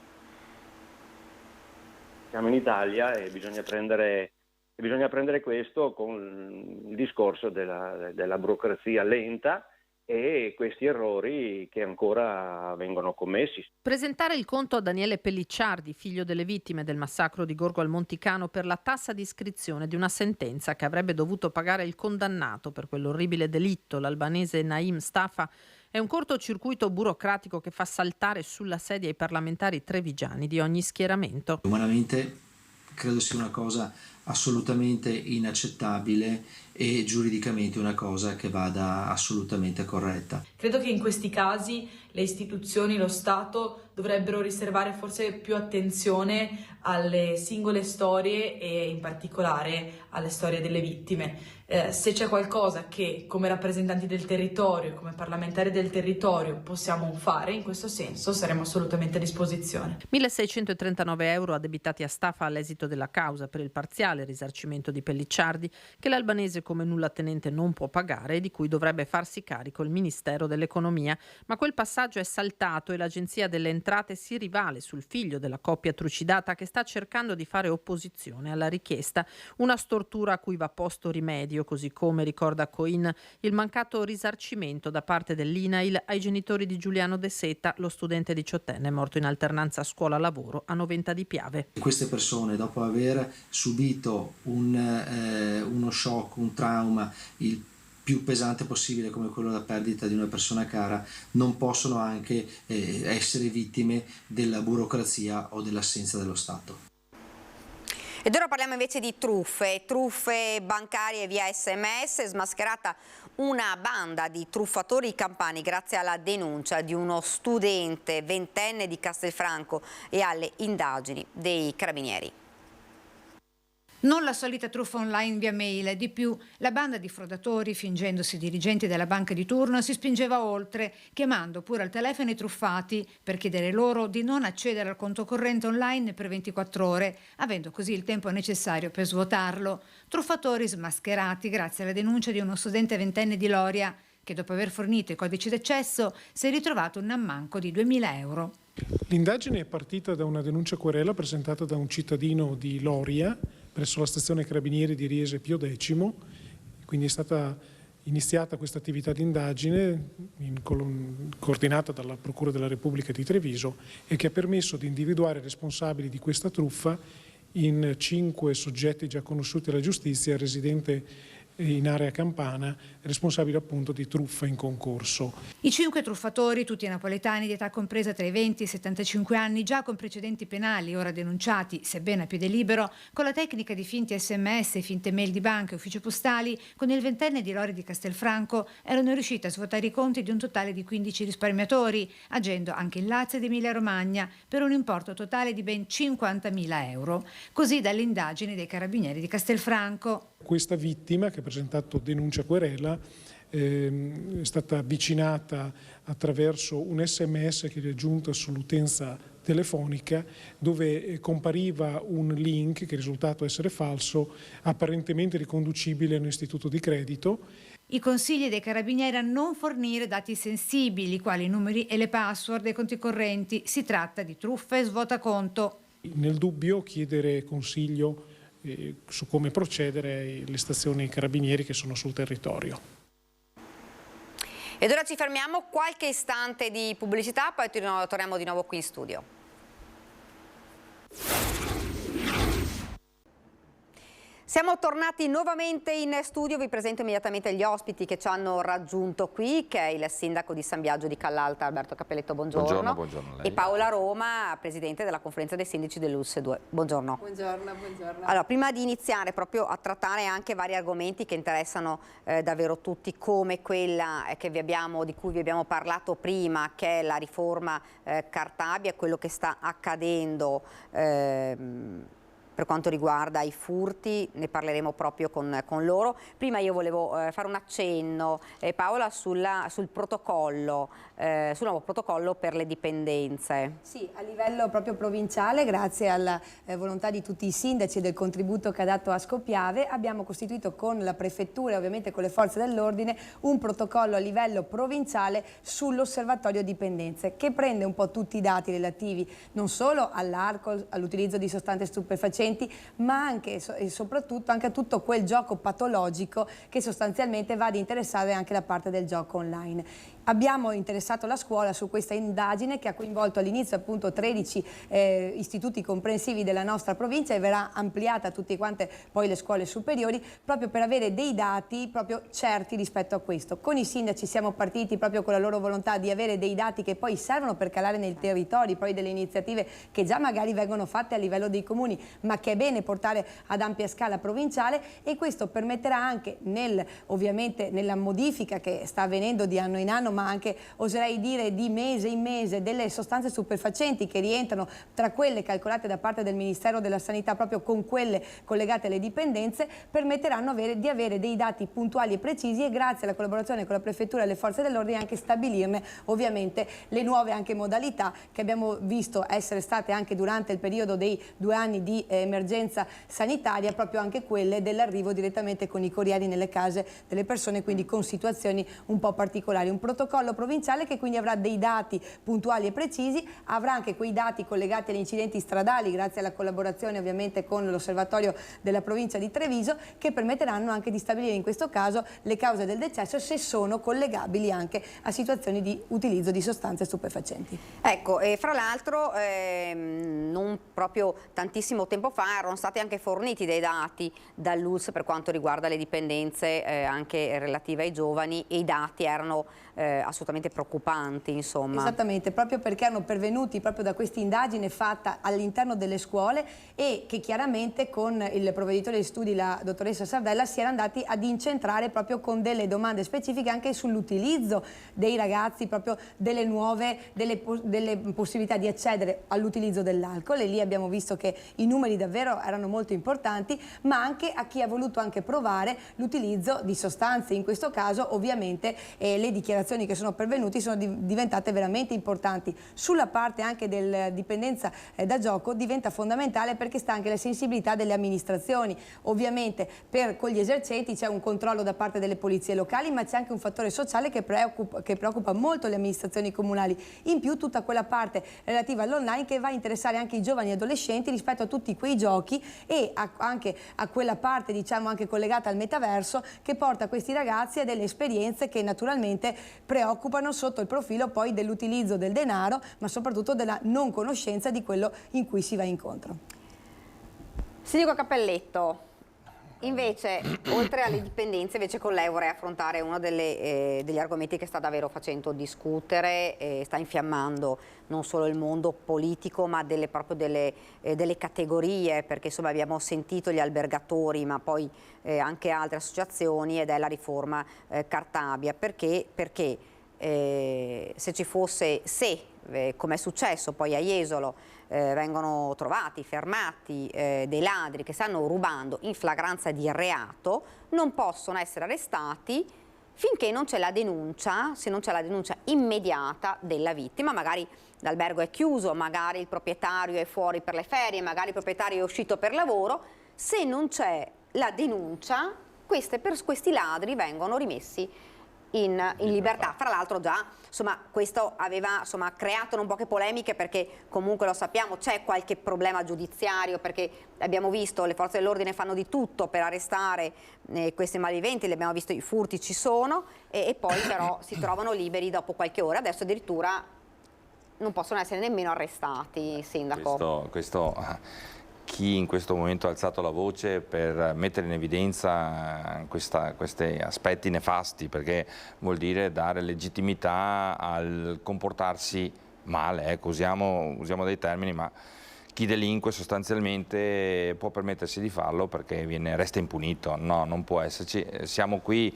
Siamo in Italia e bisogna prendere questo con il discorso della burocrazia lenta e questi errori che ancora vengono commessi. Presentare il conto a Daniele Pellicciardi, figlio delle vittime del massacro di Gorgo al Monticano, per la tassa di iscrizione di una sentenza che avrebbe dovuto pagare il condannato per quell'orribile delitto, l'albanese Naim Stafa, è un cortocircuito burocratico che fa saltare sulla sedia i parlamentari trevigiani di ogni schieramento. Umanamente credo sia una cosa assolutamente inaccettabile e giuridicamente una cosa che vada assolutamente corretta. Credo che in questi casi le istituzioni, lo Stato dovrebbero riservare forse più attenzione alle singole storie e in particolare alle storie delle vittime. Se c'è qualcosa che come rappresentanti del territorio, come parlamentari del territorio possiamo fare in questo senso, saremo assolutamente a disposizione. 1.639 euro addebitati a Stafa all'esito della causa per il parziale risarcimento di Pellicciardi, che l'albanese come nullatenente non può pagare e di cui dovrebbe farsi carico il Ministero dell'Economia. Ma quel passaggio è saltato e l'Agenzia delle Entrate si rivale sul figlio della coppia trucidata, che sta cercando di fare opposizione alla richiesta, una stortura a cui va posto rimedio, così come, ricorda Coin, il mancato risarcimento da parte dell'INAIL ai genitori di Giuliano De Seta, lo studente diciottenne morto in alternanza scuola-lavoro a Noventa di Piave. Queste persone, dopo aver subito uno shock, un trauma, il più pesante possibile come quello della perdita di una persona cara, non possono anche essere vittime della burocrazia o dell'assenza dello Stato. Ed ora parliamo invece di truffe bancarie via SMS, smascherata una banda di truffatori campani grazie alla denuncia di uno studente ventenne di Castelfranco e alle indagini dei carabinieri. Non la solita truffa online via mail, di più, la banda di frodatori, fingendosi dirigenti della banca di turno, si spingeva oltre, chiamando pure al telefono i truffati per chiedere loro di non accedere al conto corrente online per 24 ore, avendo così il tempo necessario per svuotarlo. Truffatori smascherati grazie alla denuncia di uno studente ventenne di Loria, che dopo aver fornito i codici d'accesso si è ritrovato un ammanco di 2.000 euro. L'indagine è partita da una denuncia querela presentata da un cittadino di Loria presso la stazione Carabinieri di Riese Pio X, quindi è stata iniziata questa attività di indagine coordinata dalla Procura della Repubblica di Treviso e che ha permesso di individuare i responsabili di questa truffa in 5 soggetti già conosciuti alla giustizia, residente in area campana, responsabile appunto di truffa in concorso. I 5 truffatori, tutti napoletani di età compresa tra i 20 e i 75 anni, già con precedenti penali, ora denunciati, sebbene a piede libero, con la tecnica di finti SMS, finte mail di banche e uffici postali, con il ventenne di Loria di Castelfranco, erano riusciti a svuotare i conti di un totale di 15 risparmiatori, agendo anche in Lazio ed Emilia Romagna, per un importo totale di ben 50.000 euro. Così dalle indagini dei carabinieri di Castelfranco. Questa vittima, che ha presentato denuncia querela, è stata avvicinata attraverso un SMS che gli è giunto sull'utenza telefonica, dove compariva un link che è risultato essere falso, apparentemente riconducibile a un istituto di credito. I consigli dei carabinieri a non fornire dati sensibili, quali i numeri e le password dei conti correnti. Si tratta di truffa e svuotaconto. Nel dubbio chiedere consiglio su come procedere alle stazioni carabinieri che sono sul territorio. Ed ora ci fermiamo, qualche istante di pubblicità, poi torniamo di nuovo qui in studio. Siamo tornati nuovamente in studio, vi presento immediatamente gli ospiti che ci hanno raggiunto qui, che è il sindaco di San Biagio di Callalta, Alberto Cappelletto, buongiorno. Buongiorno a lei. E Paola Roma, presidente della conferenza dei sindaci dell'ULSS 2. Buongiorno. Buongiorno. Allora, prima di iniziare proprio a trattare anche vari argomenti che interessano davvero tutti, come quella di cui vi abbiamo parlato prima, che è la riforma Cartabia, quello che sta accadendo per quanto riguarda i furti, ne parleremo proprio con loro. Prima io volevo fare un accenno, Paola, sul protocollo, sul nuovo protocollo per le dipendenze. Sì, a livello proprio provinciale, grazie alla volontà di tutti i sindaci e del contributo che ha dato a Scoppiave, abbiamo costituito con la prefettura e ovviamente con le forze dell'ordine un protocollo a livello provinciale sull'osservatorio dipendenze, che prende un po' tutti i dati relativi non solo all'alcol, all'utilizzo di sostanze stupefacenti, ma anche e soprattutto anche a tutto quel gioco patologico che sostanzialmente va ad interessare anche la parte del gioco online. Abbiamo interessato la scuola su questa indagine che ha coinvolto all'inizio appunto 13 istituti comprensivi della nostra provincia e verrà ampliata a tutte quante poi le scuole superiori, proprio per avere dei dati proprio certi rispetto a questo. Con i sindaci siamo partiti proprio con la loro volontà di avere dei dati che poi servono per calare nei territori, poi delle iniziative che già magari vengono fatte a livello dei comuni, ma che è bene portare ad ampia scala provinciale, e questo permetterà anche ovviamente nella modifica che sta avvenendo di anno in anno, ma anche oserei dire di mese in mese, delle sostanze stupefacenti che rientrano tra quelle calcolate da parte del Ministero della Sanità proprio con quelle collegate alle dipendenze, permetteranno di avere dei dati puntuali e precisi, e grazie alla collaborazione con la Prefettura e le forze dell'ordine anche stabilirne ovviamente le nuove anche modalità che abbiamo visto essere state anche durante il periodo dei 2 anni di emergenza sanitaria, proprio anche quelle dell'arrivo direttamente con i corrieri nelle case delle persone, quindi con situazioni un po' particolari. Un protocollo provinciale che quindi avrà dei dati puntuali e precisi, avrà anche quei dati collegati agli incidenti stradali grazie alla collaborazione ovviamente con l'osservatorio della provincia di Treviso, che permetteranno anche di stabilire in questo caso le cause del decesso, se sono collegabili anche a situazioni di utilizzo di sostanze stupefacenti. Ecco, e fra l'altro non proprio tantissimo tempo fa erano stati anche forniti dei dati dall'ULSS per quanto riguarda le dipendenze anche relative ai giovani, e i dati erano assolutamente preoccupanti, insomma. Esattamente, proprio perché erano pervenuti proprio da questa indagine fatta all'interno delle scuole, e che chiaramente con il provveditore di studi, la dottoressa Sardella, si era andati ad incentrare proprio con delle domande specifiche anche sull'utilizzo dei ragazzi, proprio delle possibilità di accedere all'utilizzo dell'alcol, e lì abbiamo visto che i numeri davvero erano molto importanti, ma anche a chi ha voluto anche provare l'utilizzo di sostanze. In questo caso ovviamente le dichiarazioni che sono pervenuti sono diventate veramente importanti. Sulla parte anche della dipendenza da gioco diventa fondamentale, perché sta anche la sensibilità delle amministrazioni. Ovviamente con gli esercenti c'è un controllo da parte delle polizie locali, ma c'è anche un fattore sociale che preoccupa molto le amministrazioni comunali. In più tutta quella parte relativa all'online che va a interessare anche i giovani e adolescenti rispetto a tutti quei giochi, e anche a quella parte diciamo anche collegata al metaverso, che porta questi ragazzi a delle esperienze che naturalmente preoccupano sotto il profilo poi dell'utilizzo del denaro, ma soprattutto della non conoscenza di quello in cui si va incontro. Sindaco Cappelletto, invece, oltre alle dipendenze, invece con lei vorrei affrontare uno degli argomenti che sta davvero facendo discutere, sta infiammando non solo il mondo politico, ma proprio delle categorie, perché insomma abbiamo sentito gli albergatori, ma poi anche altre associazioni, ed è la riforma Cartabia. Perché se ci fosse, come è successo poi a Jesolo, vengono trovati, fermati dei ladri che stanno rubando in flagranza di reato, non possono essere arrestati finché non c'è la denuncia, se non c'è la denuncia immediata della vittima. Magari l'albergo è chiuso, magari il proprietario è fuori per le ferie, magari il proprietario è uscito per lavoro. Se non c'è la denuncia, questi ladri vengono rimessi in libertà. Fra l'altro già questo aveva creato non poche polemiche, perché comunque lo sappiamo, c'è qualche problema giudiziario, perché abbiamo visto le forze dell'ordine fanno di tutto per arrestare questi malviventi, li abbiamo visto, i furti ci sono, e poi però si trovano liberi dopo qualche ora. Adesso addirittura non possono essere nemmeno arrestati, Sindaco. Questo chi in questo momento ha alzato la voce per mettere in evidenza questi aspetti nefasti, perché vuol dire dare legittimità al comportarsi male, ecco, usiamo dei termini, ma chi delinque sostanzialmente può permettersi di farlo perché resta impunito. No, non può esserci. Siamo qui,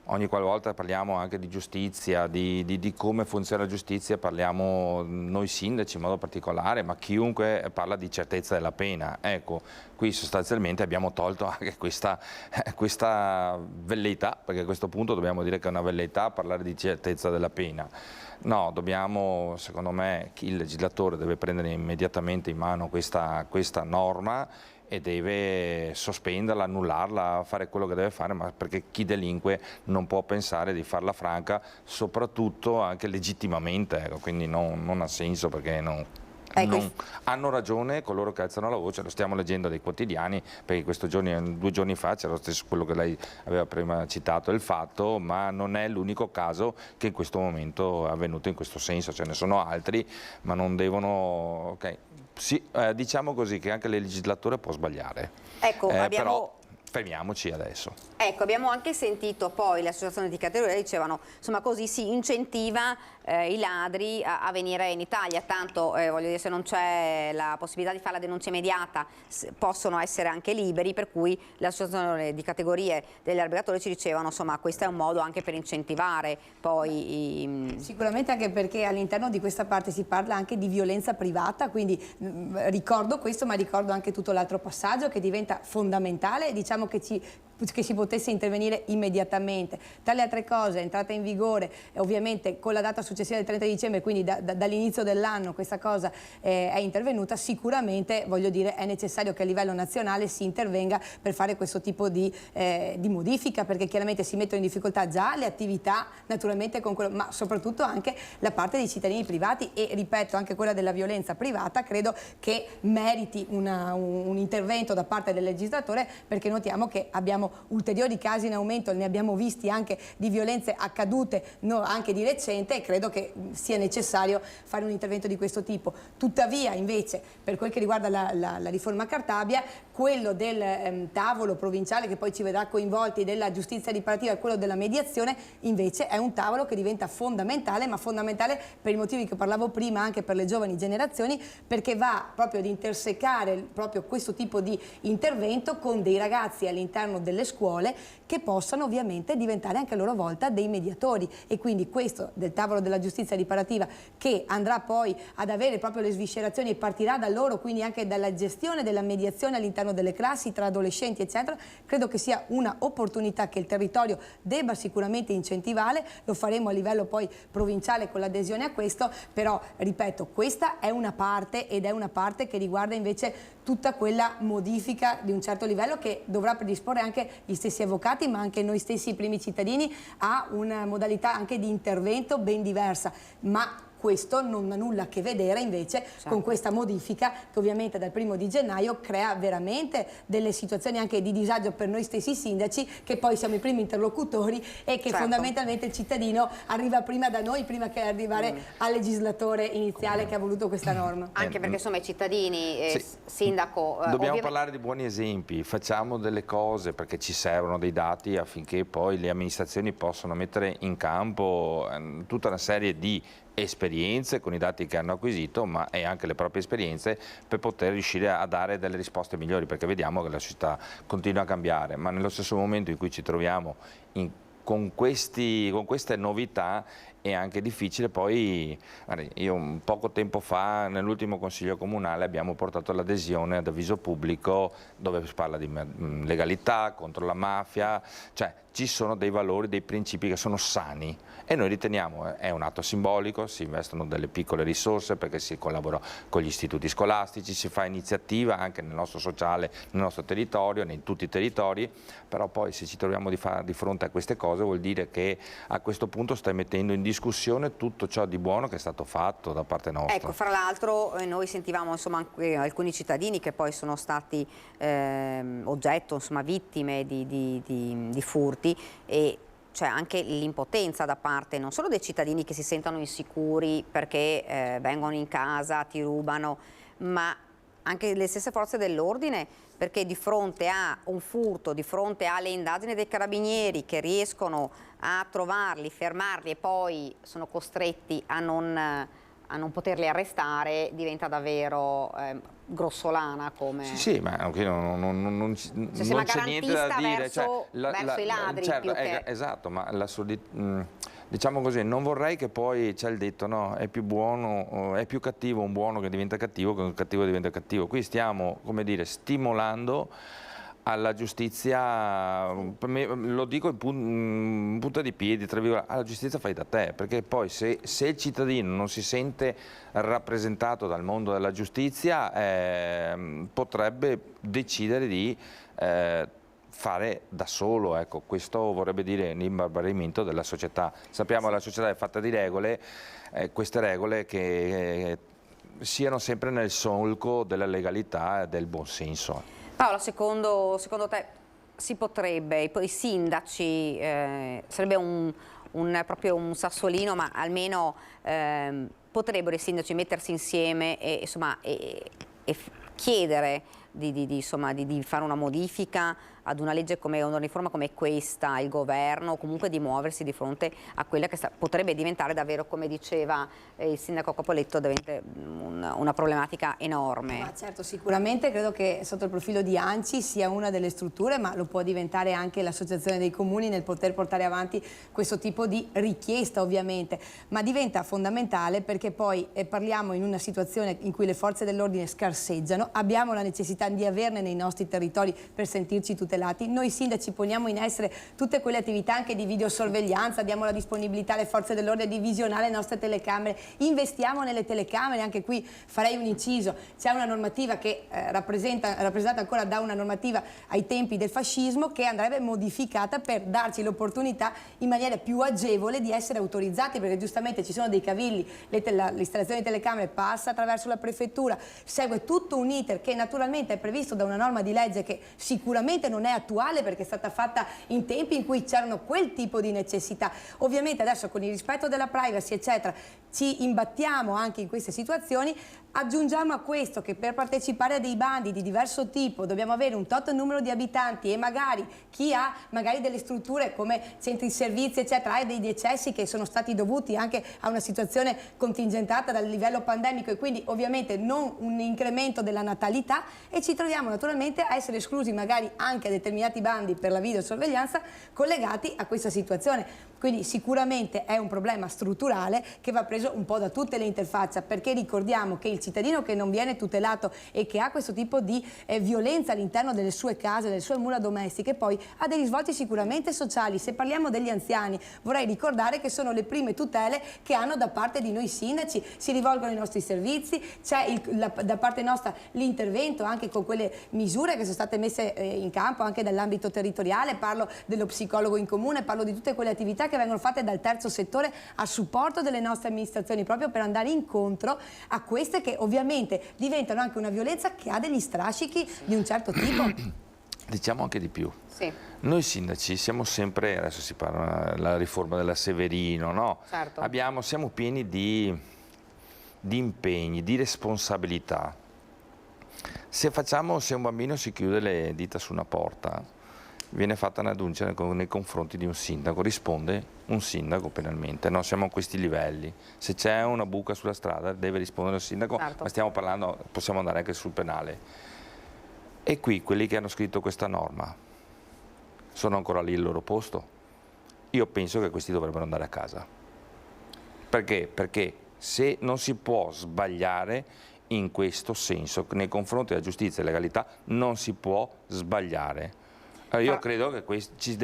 ogni qualvolta parliamo anche di giustizia, di come funziona la giustizia, parliamo noi sindaci in modo particolare, ma chiunque parla di certezza della pena. Ecco, qui sostanzialmente abbiamo tolto anche questa velleità, perché a questo punto dobbiamo dire che è una velleità parlare di certezza della pena. No, dobbiamo, secondo me, il legislatore deve prendere immediatamente in mano questa norma e deve sospenderla, annullarla, fare quello che deve fare, ma perché chi delinque non può pensare di farla franca, soprattutto anche legittimamente, ecco, quindi non ha senso, perché hanno ragione coloro che alzano la voce, lo stiamo leggendo dai quotidiani, perché 2 giorni fa c'era lo stesso quello che lei aveva prima citato, il Fatto, ma non è l'unico caso che in questo momento è avvenuto in questo senso, ce ne sono altri, ma non devono... Okay. Sì, diciamo così che anche il legislatore può sbagliare, ecco, però fermiamoci adesso. Ecco, abbiamo anche sentito poi le associazioni di categoria dicevano, insomma, così si incentiva i ladri a venire in Italia, tanto voglio dire, se non c'è la possibilità di fare la denuncia immediata possono essere anche liberi, per cui le associazioni di categorie degli albergatori ci dicevano, insomma, questo è un modo anche per incentivare poi... Sicuramente, anche perché all'interno di questa parte si parla anche di violenza privata, quindi ricordo questo, ma ricordo anche tutto l'altro passaggio che diventa fondamentale, diciamo che si potesse intervenire immediatamente. Tra le altre cose, entrata in vigore ovviamente con la data successiva del 30 dicembre, quindi dall'inizio dell'anno questa cosa è intervenuta, sicuramente, voglio dire, è necessario che a livello nazionale si intervenga per fare questo tipo di modifica, perché chiaramente si mettono in difficoltà già le attività, naturalmente, ma soprattutto anche la parte dei cittadini privati, e ripeto, anche quella della violenza privata credo che meriti un intervento da parte del legislatore, perché notiamo che abbiamo ulteriori casi in aumento, ne abbiamo visti anche di violenze accadute anche di recente, e credo che sia necessario fare un intervento di questo tipo. Tuttavia, invece, per quel che riguarda la riforma Cartabia, quello del tavolo provinciale che poi ci vedrà coinvolti, della giustizia riparativa, e quello della mediazione invece è un tavolo che diventa fondamentale, ma fondamentale per i motivi che parlavo prima, anche per le giovani generazioni, perché va proprio ad intersecare proprio questo tipo di intervento con dei ragazzi all'interno delle scuole che possano ovviamente diventare anche a loro volta dei mediatori, e quindi questo del tavolo della giustizia riparativa, che andrà poi ad avere proprio le sviscerazioni e partirà da loro, quindi anche dalla gestione della mediazione all'interno delle classi tra adolescenti eccetera, credo che sia una opportunità che il territorio debba sicuramente incentivare. Lo faremo a livello poi provinciale con l'adesione a questo, però ripeto, questa è una parte, ed è una parte che riguarda invece tutta quella modifica di un certo livello che dovrà predisporre anche gli stessi avvocati, ma anche noi stessi primi cittadini, a una modalità anche di intervento ben diversa, ma questo non ha nulla a che vedere invece con questa modifica che ovviamente dal 1° di gennaio crea veramente delle situazioni anche di disagio per noi stessi sindaci, che poi siamo i primi interlocutori, e che fondamentalmente il cittadino arriva prima da noi, prima che arrivare al legislatore iniziale che ha voluto questa norma. Anche perché insomma i cittadini, sindaco... Dobbiamo parlare di buoni esempi, facciamo delle cose perché ci servono dei dati affinché poi le amministrazioni possano mettere in campo tutta una serie di esperienze con i dati che hanno acquisito, ma e anche le proprie esperienze, per poter riuscire a dare delle risposte migliori, perché vediamo che la società continua a cambiare, ma nello stesso momento in cui ci troviamo con queste novità è anche difficile. Poi io poco tempo fa nell'ultimo consiglio comunale abbiamo portato l'adesione ad avviso pubblico, dove si parla di legalità, contro la mafia, cioè ci sono dei valori, dei principi che sono sani, e noi riteniamo è un atto simbolico, si investono delle piccole risorse perché si collabora con gli istituti scolastici, si fa iniziativa anche nel nostro sociale, nel nostro territorio, in tutti i territori, però poi se ci troviamo di fronte a queste cose vuol dire che a questo punto stai mettendo in discussione tutto ciò di buono che è stato fatto da parte nostra. Ecco, fra l'altro noi sentivamo insomma anche alcuni cittadini che poi sono stati oggetto, insomma, vittime di furti, e c'è anche l'impotenza da parte non solo dei cittadini che si sentono insicuri perché vengono in casa, ti rubano, ma anche le stesse forze dell'ordine, perché di fronte a un furto, di fronte alle indagini dei carabinieri che riescono a trovarli, fermarli e poi sono costretti a non poterli arrestare, diventa davvero grossolana come... Sì, ma qui non c'è niente da dire. Verso i ladri, certo, più che... esatto, ma diciamo così, non vorrei che poi c'è il detto, no, è più buono, è più cattivo un buono che diventa cattivo che un cattivo diventa cattivo. Qui stiamo, come dire, stimolando alla giustizia, lo dico in punta di piedi, tra virgolette, alla giustizia fai da te, perché poi se il cittadino non si sente rappresentato dal mondo della giustizia potrebbe decidere di fare da solo, ecco, questo vorrebbe dire l'imbarbarimento della società. Sappiamo che la società è fatta di regole, queste regole che siano sempre nel solco della legalità e del buonsenso. Paola, secondo te si potrebbe, i sindaci, sarebbe proprio un sassolino, ma almeno potrebbero i sindaci mettersi insieme e chiedere di fare una modifica ad una legge come una riforma come questa, il governo, o comunque di muoversi di fronte a quella che potrebbe diventare davvero, come diceva il sindaco Capoletto, una problematica enorme. Ma certo, sicuramente credo che sotto il profilo di ANCI sia una delle strutture, ma lo può diventare anche l'Associazione dei Comuni nel poter portare avanti questo tipo di richiesta, ovviamente, ma diventa fondamentale perché poi parliamo in una situazione in cui le forze dell'ordine scarseggiano, abbiamo la necessità di averne nei nostri territori per sentirci tutelati. Noi sindaci poniamo in essere tutte quelle attività anche di videosorveglianza, diamo la disponibilità alle forze dell'ordine di visionare le nostre telecamere, investiamo nelle telecamere, anche qui farei un inciso, c'è una normativa che rappresentata ancora da una normativa ai tempi del fascismo che andrebbe modificata per darci l'opportunità in maniera più agevole di essere autorizzati, perché giustamente ci sono dei cavilli, l'installazione di telecamere passa attraverso la prefettura, segue tutto un iter che naturalmente è previsto da una norma di legge che sicuramente non è attuale perché è stata fatta in tempi in cui c'erano quel tipo di necessità. Ovviamente adesso con il rispetto della privacy eccetera ci imbattiamo anche in queste situazioni, aggiungiamo a questo che per partecipare a dei bandi di diverso tipo dobbiamo avere un tot numero di abitanti e magari chi ha delle strutture come centri servizi eccetera ha dei decessi che sono stati dovuti anche a una situazione contingentata dal livello pandemico e quindi ovviamente non un incremento della natalità e ci troviamo naturalmente a essere esclusi magari anche determinati bandi per la videosorveglianza collegati a questa situazione. Quindi sicuramente è un problema strutturale che va preso un po' da tutte le interfacce, perché ricordiamo che il cittadino che non viene tutelato e che ha questo tipo di violenza all'interno delle sue case, delle sue mura domestiche, poi ha dei risvolti sicuramente sociali. Se parliamo degli anziani, vorrei ricordare che sono le prime tutele che hanno da parte di noi sindaci, si rivolgono ai nostri servizi, c'è da parte nostra l'intervento anche con quelle misure che sono state messe in campo anche dall'ambito territoriale, parlo dello psicologo in comune, parlo di tutte quelle attività che vengono fatte dal terzo settore a supporto delle nostre amministrazioni proprio per andare incontro a queste che ovviamente diventano anche una violenza che ha degli strascichi di un certo tipo. Diciamo anche di più. Sì. Noi sindaci siamo sempre, adesso si parla della riforma della Severino, no? Certo. Siamo pieni di impegni, di responsabilità. Se un bambino si chiude le dita su una porta, viene fatta una denuncia nei confronti di un sindaco, risponde un sindaco penalmente, no? Siamo a questi livelli, se c'è una buca sulla strada deve rispondere il sindaco, certo. Ma stiamo parlando, possiamo andare anche sul penale. E qui quelli che hanno scritto questa norma sono ancora lì al loro posto? Io penso che questi dovrebbero andare a casa. Perché? Perché se non si può sbagliare in questo senso, nei confronti della giustizia e legalità non si può sbagliare. Io credo che ci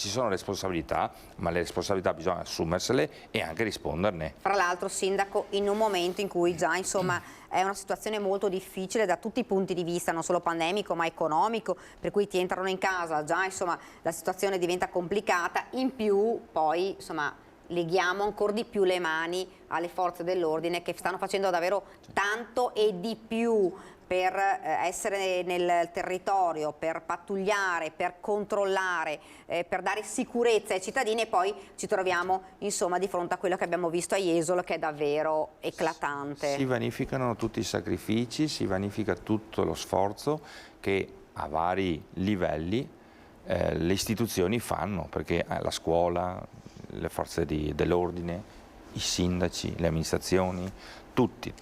sono responsabilità, ma le responsabilità bisogna assumersele e anche risponderne. Fra l'altro, sindaco, in un momento in cui già è una situazione molto difficile da tutti i punti di vista, non solo pandemico ma economico, per cui ti entrano in casa, già la situazione diventa complicata, in più poi leghiamo ancora di più le mani alle forze dell'ordine che stanno facendo davvero tanto e di più per essere nel territorio, per pattugliare, per controllare, per dare sicurezza ai cittadini, e poi ci troviamo insomma di fronte a quello che abbiamo visto a Jesolo, che è davvero eclatante. Si vanificano tutti i sacrifici, si vanifica tutto lo sforzo che a vari livelli le istituzioni fanno, perché la scuola, le forze dell'ordine, i sindaci, le amministrazioni, tutti,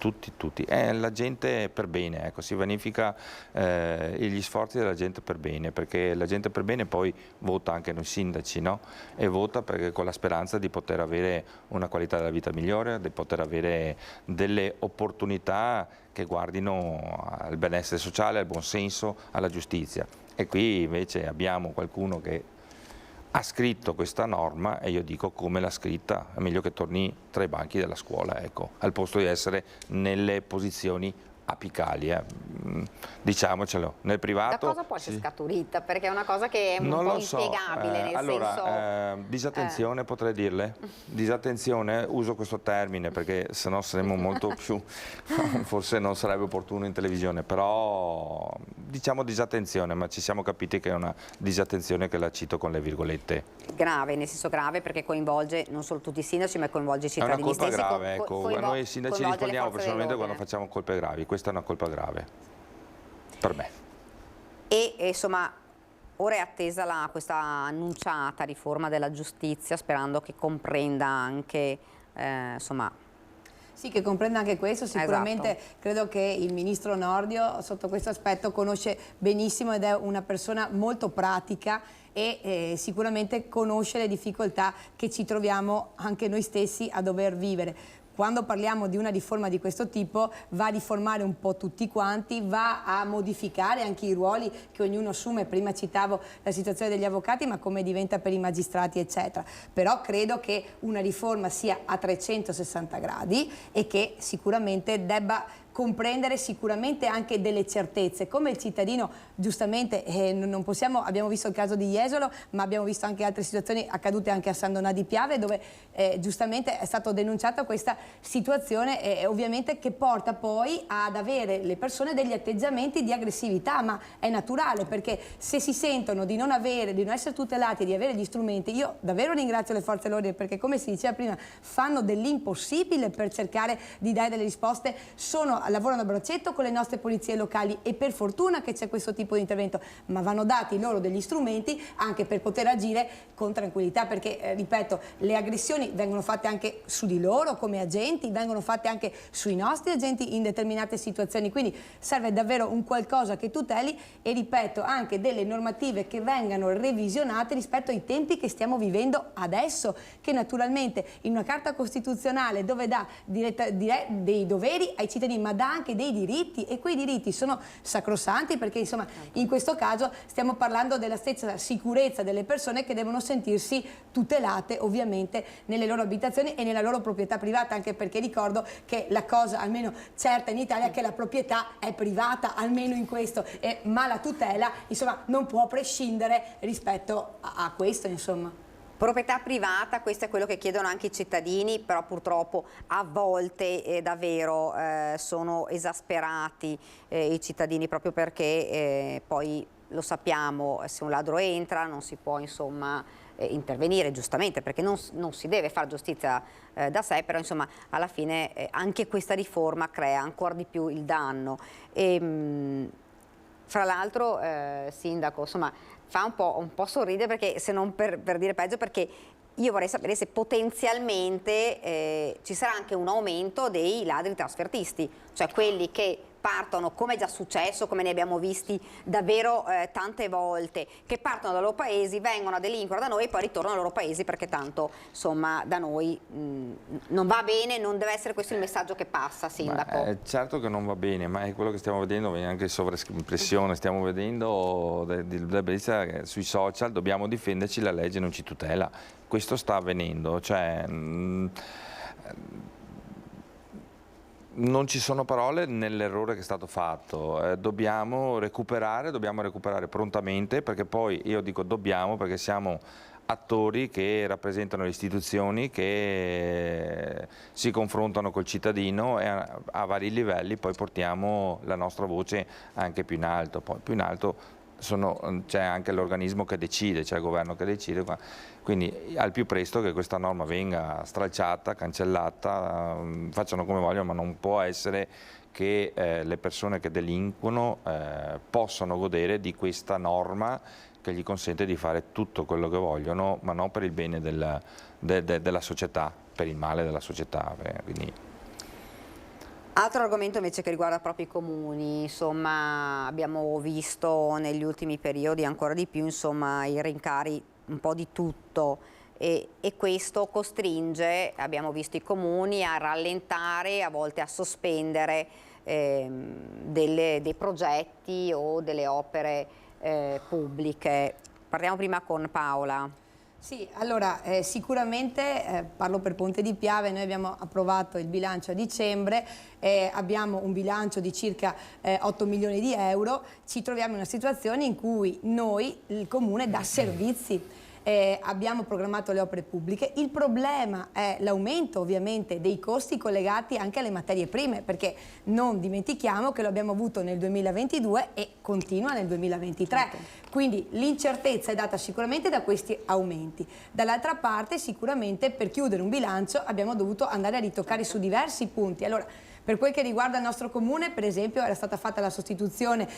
la gente per bene, ecco, si vanifica gli sforzi della gente per bene, perché la gente per bene poi vota anche noi sindaci, no? E vota perché con la speranza di poter avere una qualità della vita migliore, di poter avere delle opportunità che guardino al benessere sociale, al buon senso, alla giustizia. E qui invece abbiamo qualcuno che ha scritto questa norma, e io dico: come l'ha scritta? È meglio che torni tra i banchi della scuola, ecco, al posto di essere nelle posizioni apicali, diciamocelo. Nel privato... Da cosa può essere scaturita? Perché è una cosa che è un po' inspiegabile, nel senso... Disattenzione potrei dirle? Disattenzione, uso questo termine perché sennò saremmo molto più... forse non sarebbe opportuno in televisione, però diciamo disattenzione, ma ci siamo capiti che è una disattenzione che la cito con le virgolette. Grave, nel senso grave, perché coinvolge non solo tutti i sindaci, ma coinvolge i cittadini stessi. È una colpa stessi. grave, ecco, noi sindaci rispondiamo personalmente quando facciamo colpe gravi, questa è una colpa grave, per me. E insomma, ora è attesa questa annunciata riforma della giustizia, sperando che comprenda anche, insomma... Sì, che comprenda anche questo, sicuramente esatto. Credo che il ministro Nordio sotto questo aspetto conosce benissimo ed è una persona molto pratica e sicuramente conosce le difficoltà che ci troviamo anche noi stessi a dover vivere. Quando parliamo di una riforma di questo tipo va a riformare un po' tutti quanti, va a modificare anche i ruoli che ognuno assume. Prima citavo la situazione degli avvocati, ma come diventa per i magistrati eccetera. Però credo che una riforma sia a 360 gradi e che sicuramente debba comprendere sicuramente anche delle certezze, come il cittadino giustamente non possiamo, abbiamo visto il caso di Jesolo, ma abbiamo visto anche altre situazioni accadute anche a San Donà di Piave, dove giustamente è stata denunciata questa situazione ovviamente che porta poi ad avere le persone degli atteggiamenti di aggressività, ma è naturale, perché se si sentono di non avere, di non essere tutelati, di avere gli strumenti, io davvero ringrazio le forze dell'ordine, perché come si diceva prima fanno dell'impossibile per cercare di dare delle risposte, lavorano a braccetto con le nostre polizie locali e per fortuna che c'è questo tipo di intervento, ma vanno dati loro degli strumenti anche per poter agire con tranquillità, perché ripeto, le aggressioni vengono fatte anche su di loro come agenti, vengono fatte anche sui nostri agenti in determinate situazioni, quindi serve davvero un qualcosa che tuteli e ripeto anche delle normative che vengano revisionate rispetto ai tempi che stiamo vivendo adesso, che naturalmente in una carta costituzionale dove dà dei doveri ai cittadini ma dà anche dei diritti, e quei diritti sono sacrosanti, perché insomma in questo caso stiamo parlando della stessa sicurezza delle persone che devono sentirsi tutelate ovviamente nelle loro abitazioni e nella loro proprietà privata, anche perché ricordo che la cosa almeno certa in Italia è che la proprietà è privata, almeno in questo, ma la tutela insomma non può prescindere rispetto a questo insomma. Proprietà privata, questo è quello che chiedono anche i cittadini, però purtroppo a volte davvero sono esasperati i cittadini, proprio perché poi lo sappiamo, se un ladro entra non si può insomma intervenire, giustamente, perché non si deve fare giustizia da sé, però insomma alla fine anche questa riforma crea ancora di più il danno. Fra l'altro, Sindaco, insomma, fa un po' sorridere, perché se non per dire peggio, perché io vorrei sapere se potenzialmente ci sarà anche un aumento dei ladri trasfertisti, cioè quelli che partono, come è già successo, come ne abbiamo visti davvero tante volte, che partono dai loro paesi, vengono a delinquere da noi e poi ritornano ai loro paesi, perché tanto insomma da noi non va bene, non deve essere questo il messaggio che passa, Sindaco. Certo che non va bene, ma è quello che stiamo vedendo, anche sovraimpressione, stiamo vedendo della bellezza sui social, dobbiamo difenderci, la legge non ci tutela, questo sta avvenendo, cioè... non ci sono parole nell'errore che è stato fatto, dobbiamo recuperare prontamente, perché poi io dico dobbiamo perché siamo attori che rappresentano le istituzioni, che si confrontano col cittadino e a vari livelli poi portiamo la nostra voce anche più in alto. Poi più in alto c'è anche l'organismo che decide, c'è il governo che decide, quindi al più presto che questa norma venga stralciata, cancellata, facciano come vogliono, ma non può essere che le persone che delinquono possano godere di questa norma che gli consente di fare tutto quello che vogliono, ma non per il bene della società, per il male della società. Quindi... Altro argomento invece che riguarda proprio i comuni, insomma abbiamo visto negli ultimi periodi ancora di più insomma, i rincari un po' di tutto e questo costringe, abbiamo visto i comuni a rallentare, a volte a sospendere dei progetti o delle opere pubbliche. Parliamo prima con Paola. Sì, allora sicuramente parlo per Ponte di Piave, noi abbiamo approvato il bilancio a dicembre, abbiamo un bilancio di circa 8 milioni di euro, ci troviamo in una situazione in cui noi, il Comune, dà servizi. Abbiamo programmato le opere pubbliche, il problema è l'aumento ovviamente dei costi collegati anche alle materie prime, perché non dimentichiamo che lo abbiamo avuto nel 2022 e continua nel 2023, quindi l'incertezza è data sicuramente da questi aumenti. Dall'altra parte sicuramente per chiudere un bilancio abbiamo dovuto andare a ritoccare su diversi punti. Allora, per quel che riguarda il nostro comune, per esempio, era stata fatta la sostituzione,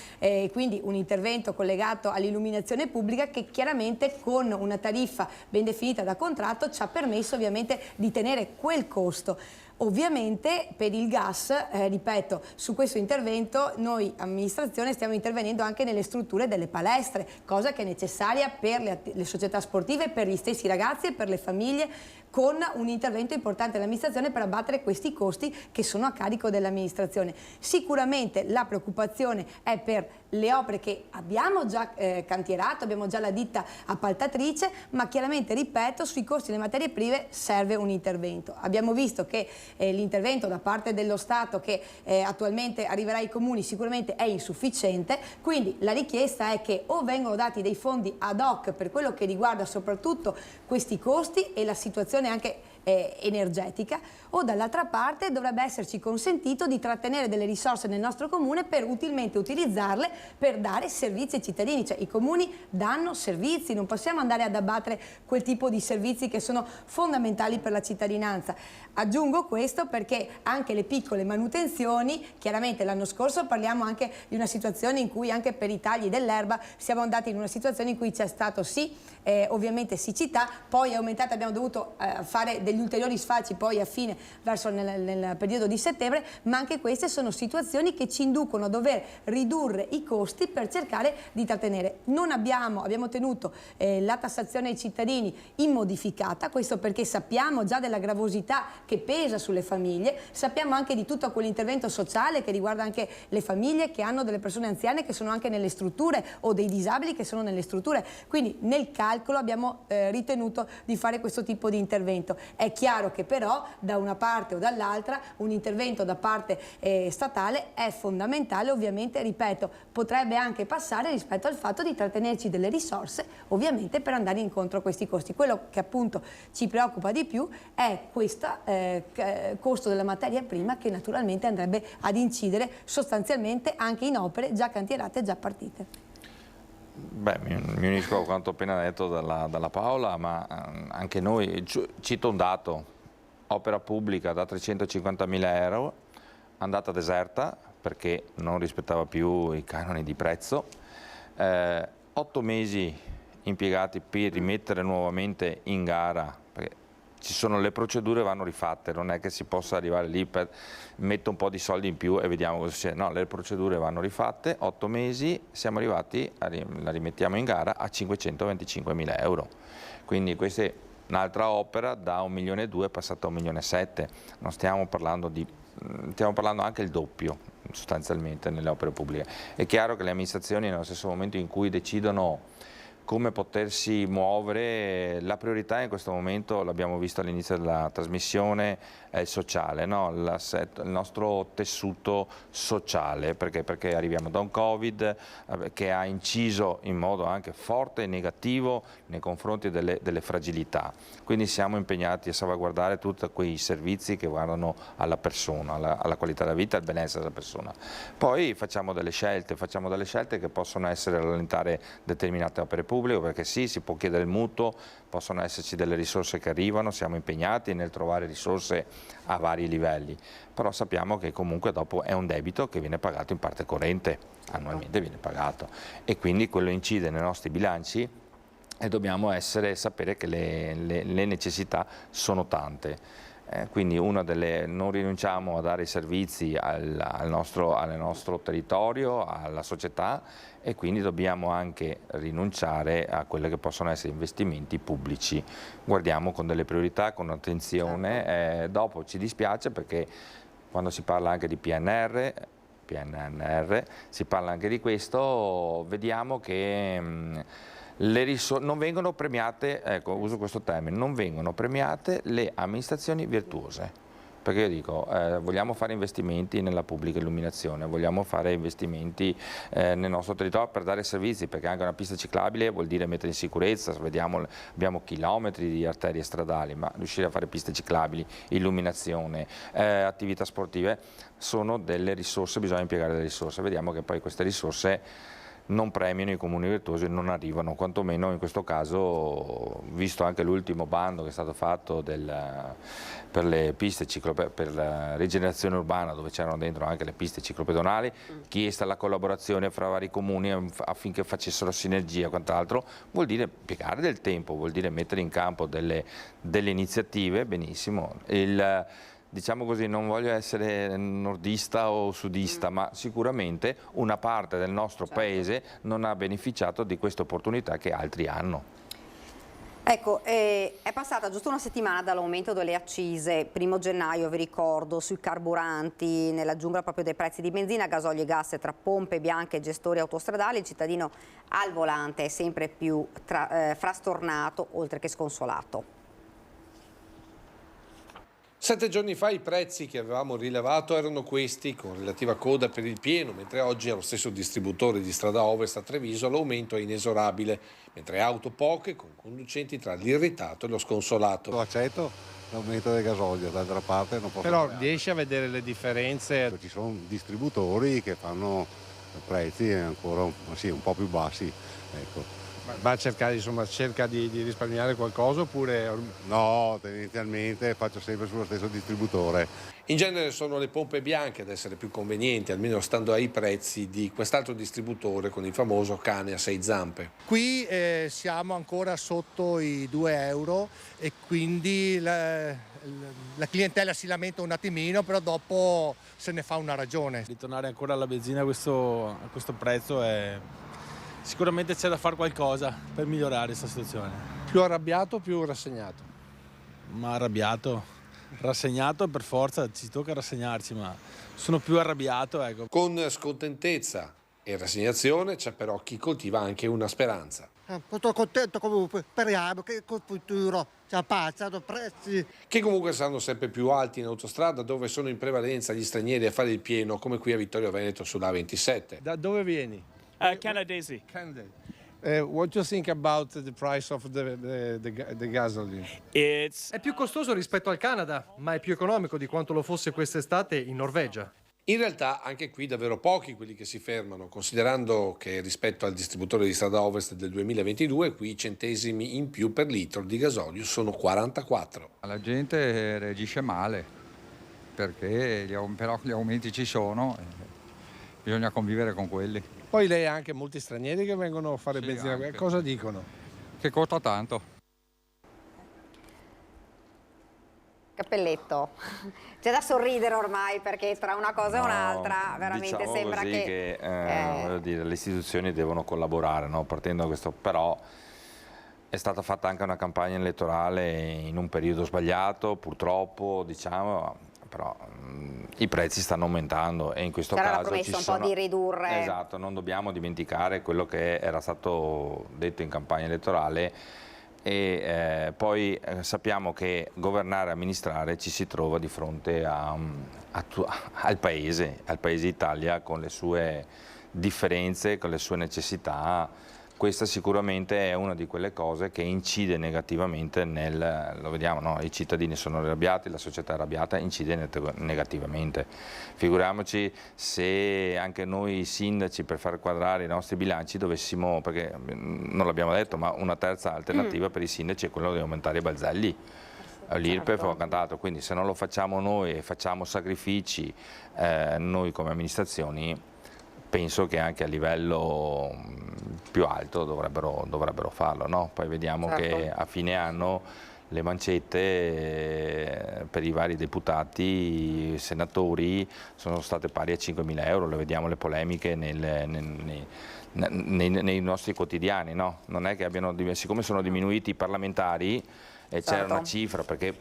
quindi un intervento collegato all'illuminazione pubblica che chiaramente con una tariffa ben definita da contratto ci ha permesso ovviamente di tenere quel costo. Ovviamente per il gas, ripeto, su questo intervento noi amministrazione stiamo intervenendo anche nelle strutture delle palestre, cosa che è necessaria per le società sportive, per gli stessi ragazzi e per le famiglie, con un intervento importante dell'amministrazione per abbattere questi costi che sono a carico dell'amministrazione. Sicuramente la preoccupazione è per le opere che abbiamo già cantierato, abbiamo già la ditta appaltatrice, ma chiaramente, ripeto, sui costi delle materie prime serve un intervento. Abbiamo visto che l'intervento da parte dello Stato che attualmente arriverà ai comuni sicuramente è insufficiente, quindi la richiesta è che o vengono dati dei fondi ad hoc per quello che riguarda soprattutto questi costi e la situazione anche energetica, o dall'altra parte dovrebbe esserci consentito di trattenere delle risorse nel nostro comune per utilmente utilizzarle per dare servizi ai cittadini, cioè i comuni danno servizi, non possiamo andare ad abbattere quel tipo di servizi che sono fondamentali per la cittadinanza. Aggiungo questo perché anche le piccole manutenzioni, chiaramente l'anno scorso parliamo anche di una situazione in cui anche per i tagli dell'erba siamo andati in una situazione in cui c'è stato sì ovviamente siccità, poi è aumentata, abbiamo dovuto fare degli ulteriori sfalci poi a fine verso nel periodo di settembre, ma anche queste sono situazioni che ci inducono a dover ridurre i costi per cercare di trattenere. Abbiamo tenuto la tassazione ai cittadini immodificata, questo perché sappiamo già della gravosità che pesa sulle famiglie, sappiamo anche di tutto quell'intervento sociale che riguarda anche le famiglie che hanno delle persone anziane che sono anche nelle strutture o dei disabili che sono nelle strutture, quindi nel calcolo abbiamo ritenuto di fare questo tipo di intervento. È chiaro che però da una parte o dall'altra un intervento da parte statale è fondamentale, ovviamente, ripeto, potrebbe anche passare rispetto al fatto di trattenerci delle risorse ovviamente per andare incontro a questi costi. Quello che appunto ci preoccupa di più è questo costo della materia prima che naturalmente andrebbe ad incidere sostanzialmente anche in opere già cantierate e già partite. Beh, mi unisco a quanto appena detto dalla Paola, ma anche noi, cito un dato, opera pubblica da 350.000 euro, andata deserta perché non rispettava più i canoni di prezzo, 8 mesi impiegati per rimettere nuovamente in gara, perché ci sono le procedure, vanno rifatte, non è che si possa arrivare lì per metto un po' di soldi in più e vediamo cosa succede. No, le procedure vanno rifatte, 8 mesi, siamo arrivati, la rimettiamo in gara a 525.000 euro. Quindi questa è un'altra opera da 1,2 milioni è passata a 1,7 milioni. Non stiamo parlando stiamo parlando anche il doppio sostanzialmente nelle opere pubbliche. È chiaro che le amministrazioni nello stesso momento in cui decidono come potersi muovere. La priorità in questo momento, l'abbiamo visto all'inizio della trasmissione, è il sociale, no? Il nostro tessuto sociale, perché arriviamo da un Covid che ha inciso in modo anche forte e negativo nei confronti delle fragilità, quindi siamo impegnati a salvaguardare tutti quei servizi che guardano alla persona, alla qualità della vita e al benessere della persona. Poi facciamo delle scelte che possono essere rallentare determinate opere pubbliche, perché sì, si può chiedere il mutuo, possono esserci delle risorse che arrivano, siamo impegnati nel trovare risorse a vari livelli, però sappiamo che comunque dopo è un debito che viene pagato in parte corrente, annualmente viene pagato, e quindi quello incide nei nostri bilanci e dobbiamo sapere che le necessità sono tante. Quindi non rinunciamo a dare i servizi al nostro territorio, alla società, e quindi dobbiamo anche rinunciare a quelli che possono essere investimenti pubblici. Guardiamo con delle priorità, con attenzione, dopo ci dispiace perché quando si parla anche di PNRR, si parla anche di questo, vediamo che le risorse non vengono premiate, ecco, uso questo termine, non vengono premiate le amministrazioni virtuose, perché io dico, vogliamo fare investimenti nella pubblica illuminazione, vogliamo fare investimenti nel nostro territorio per dare servizi, perché anche una pista ciclabile vuol dire mettere in sicurezza, vediamo, abbiamo chilometri di arterie stradali, ma riuscire a fare piste ciclabili, illuminazione, attività sportive, sono delle risorse, bisogna impiegare delle risorse, vediamo che poi queste risorse non premiano i comuni virtuosi, non arrivano, quantomeno in questo caso, visto anche l'ultimo bando che è stato fatto per le piste per la rigenerazione urbana, dove c'erano dentro anche le piste ciclopedonali, chiesta la collaborazione fra vari comuni affinché facessero sinergia e quant'altro, vuol dire piegare del tempo, vuol dire mettere in campo delle iniziative, benissimo. Diciamo così, non voglio essere nordista o sudista, ma sicuramente una parte del nostro paese non ha beneficiato di queste opportunità che altri hanno. Ecco, è passata giusto una settimana dall'aumento delle accise, 1° gennaio vi ricordo, sui carburanti, nella giungla proprio dei prezzi di benzina, gasolio e gas tra pompe bianche e gestori autostradali, il cittadino al volante è sempre più frastornato oltre che sconsolato. 7 giorni fa i prezzi che avevamo rilevato erano questi, con relativa coda per il pieno, mentre oggi allo stesso distributore di Strada Ovest a Treviso l'aumento è inesorabile, mentre auto poche con conducenti tra l'irritato e lo sconsolato. Lo accetto l'aumento del gasolio, d'altra parte non posso. Però riesci a vedere le differenze? Ci sono distributori che fanno prezzi ancora un po' più bassi, ecco. Va a cercare, insomma, cerca di risparmiare qualcosa oppure? No, tendenzialmente faccio sempre sullo stesso distributore. In genere sono le pompe bianche ad essere più convenienti, almeno stando ai prezzi di quest'altro distributore con il famoso cane a 6 zampe. Qui siamo ancora sotto i 2 euro e quindi la clientela si lamenta un attimino, però dopo se ne fa una ragione. Ritornare ancora alla benzina a questo prezzo è... Sicuramente c'è da fare qualcosa per migliorare questa situazione. Più arrabbiato o più rassegnato? Ma arrabbiato, rassegnato per forza, ci tocca rassegnarci, ma sono più arrabbiato, ecco. Con scontentezza e rassegnazione c'è però chi coltiva anche una speranza. Sono contento comunque, speriamo che col futuro ci abbassano prezzi. Che comunque saranno sempre più alti in autostrada, dove sono in prevalenza gli stranieri a fare il pieno, come qui a Vittorio Veneto sulla A27. Da dove vieni? Canadese. What do you think about the price of the gasoline? È più costoso rispetto al Canada, ma è più economico di quanto lo fosse quest'estate in Norvegia. In realtà anche qui davvero pochi quelli che si fermano, considerando che rispetto al distributore di Strada Ovest del 2022 qui i centesimi in più per litro di gasolio sono 44. La gente reagisce male perché però gli aumenti ci sono, bisogna convivere con quelli. Poi lei ha anche molti stranieri che vengono a fare benzina. Anche. Cosa dicono? Che costa tanto. Cappelletto, c'è da sorridere ormai perché tra una cosa e un'altra veramente diciamo sembra così che voglio dire, le istituzioni devono collaborare, no? Partendo da questo, però è stata fatta anche una campagna elettorale in un periodo sbagliato, purtroppo, diciamo. però i prezzi stanno aumentando e in questo C'era caso la promessa un po' di ridurre. Esatto, non dobbiamo dimenticare quello che era stato detto in campagna elettorale e poi sappiamo che governare e amministrare ci si trova di fronte al paese Italia con le sue differenze, con le sue necessità. Questa sicuramente è una di quelle cose che incide negativamente lo vediamo, no? I cittadini sono arrabbiati, la società è arrabbiata, incide negativamente. Figuriamoci se anche noi sindaci per far quadrare i nostri bilanci dovessimo, perché non l'abbiamo detto, ma una terza alternativa per i sindaci è quello di aumentare i balzelli. L'IRPEF o quant'altro, quindi se non lo facciamo noi e facciamo sacrifici noi come amministrazioni, penso che anche a livello più alto dovrebbero farlo, no? Poi vediamo che a fine anno le mancette per i vari deputati, senatori sono state pari a 5.000 euro, le vediamo le polemiche nei nostri quotidiani, no? Non è che abbiano, siccome sono diminuiti i parlamentari e c'era una cifra, perché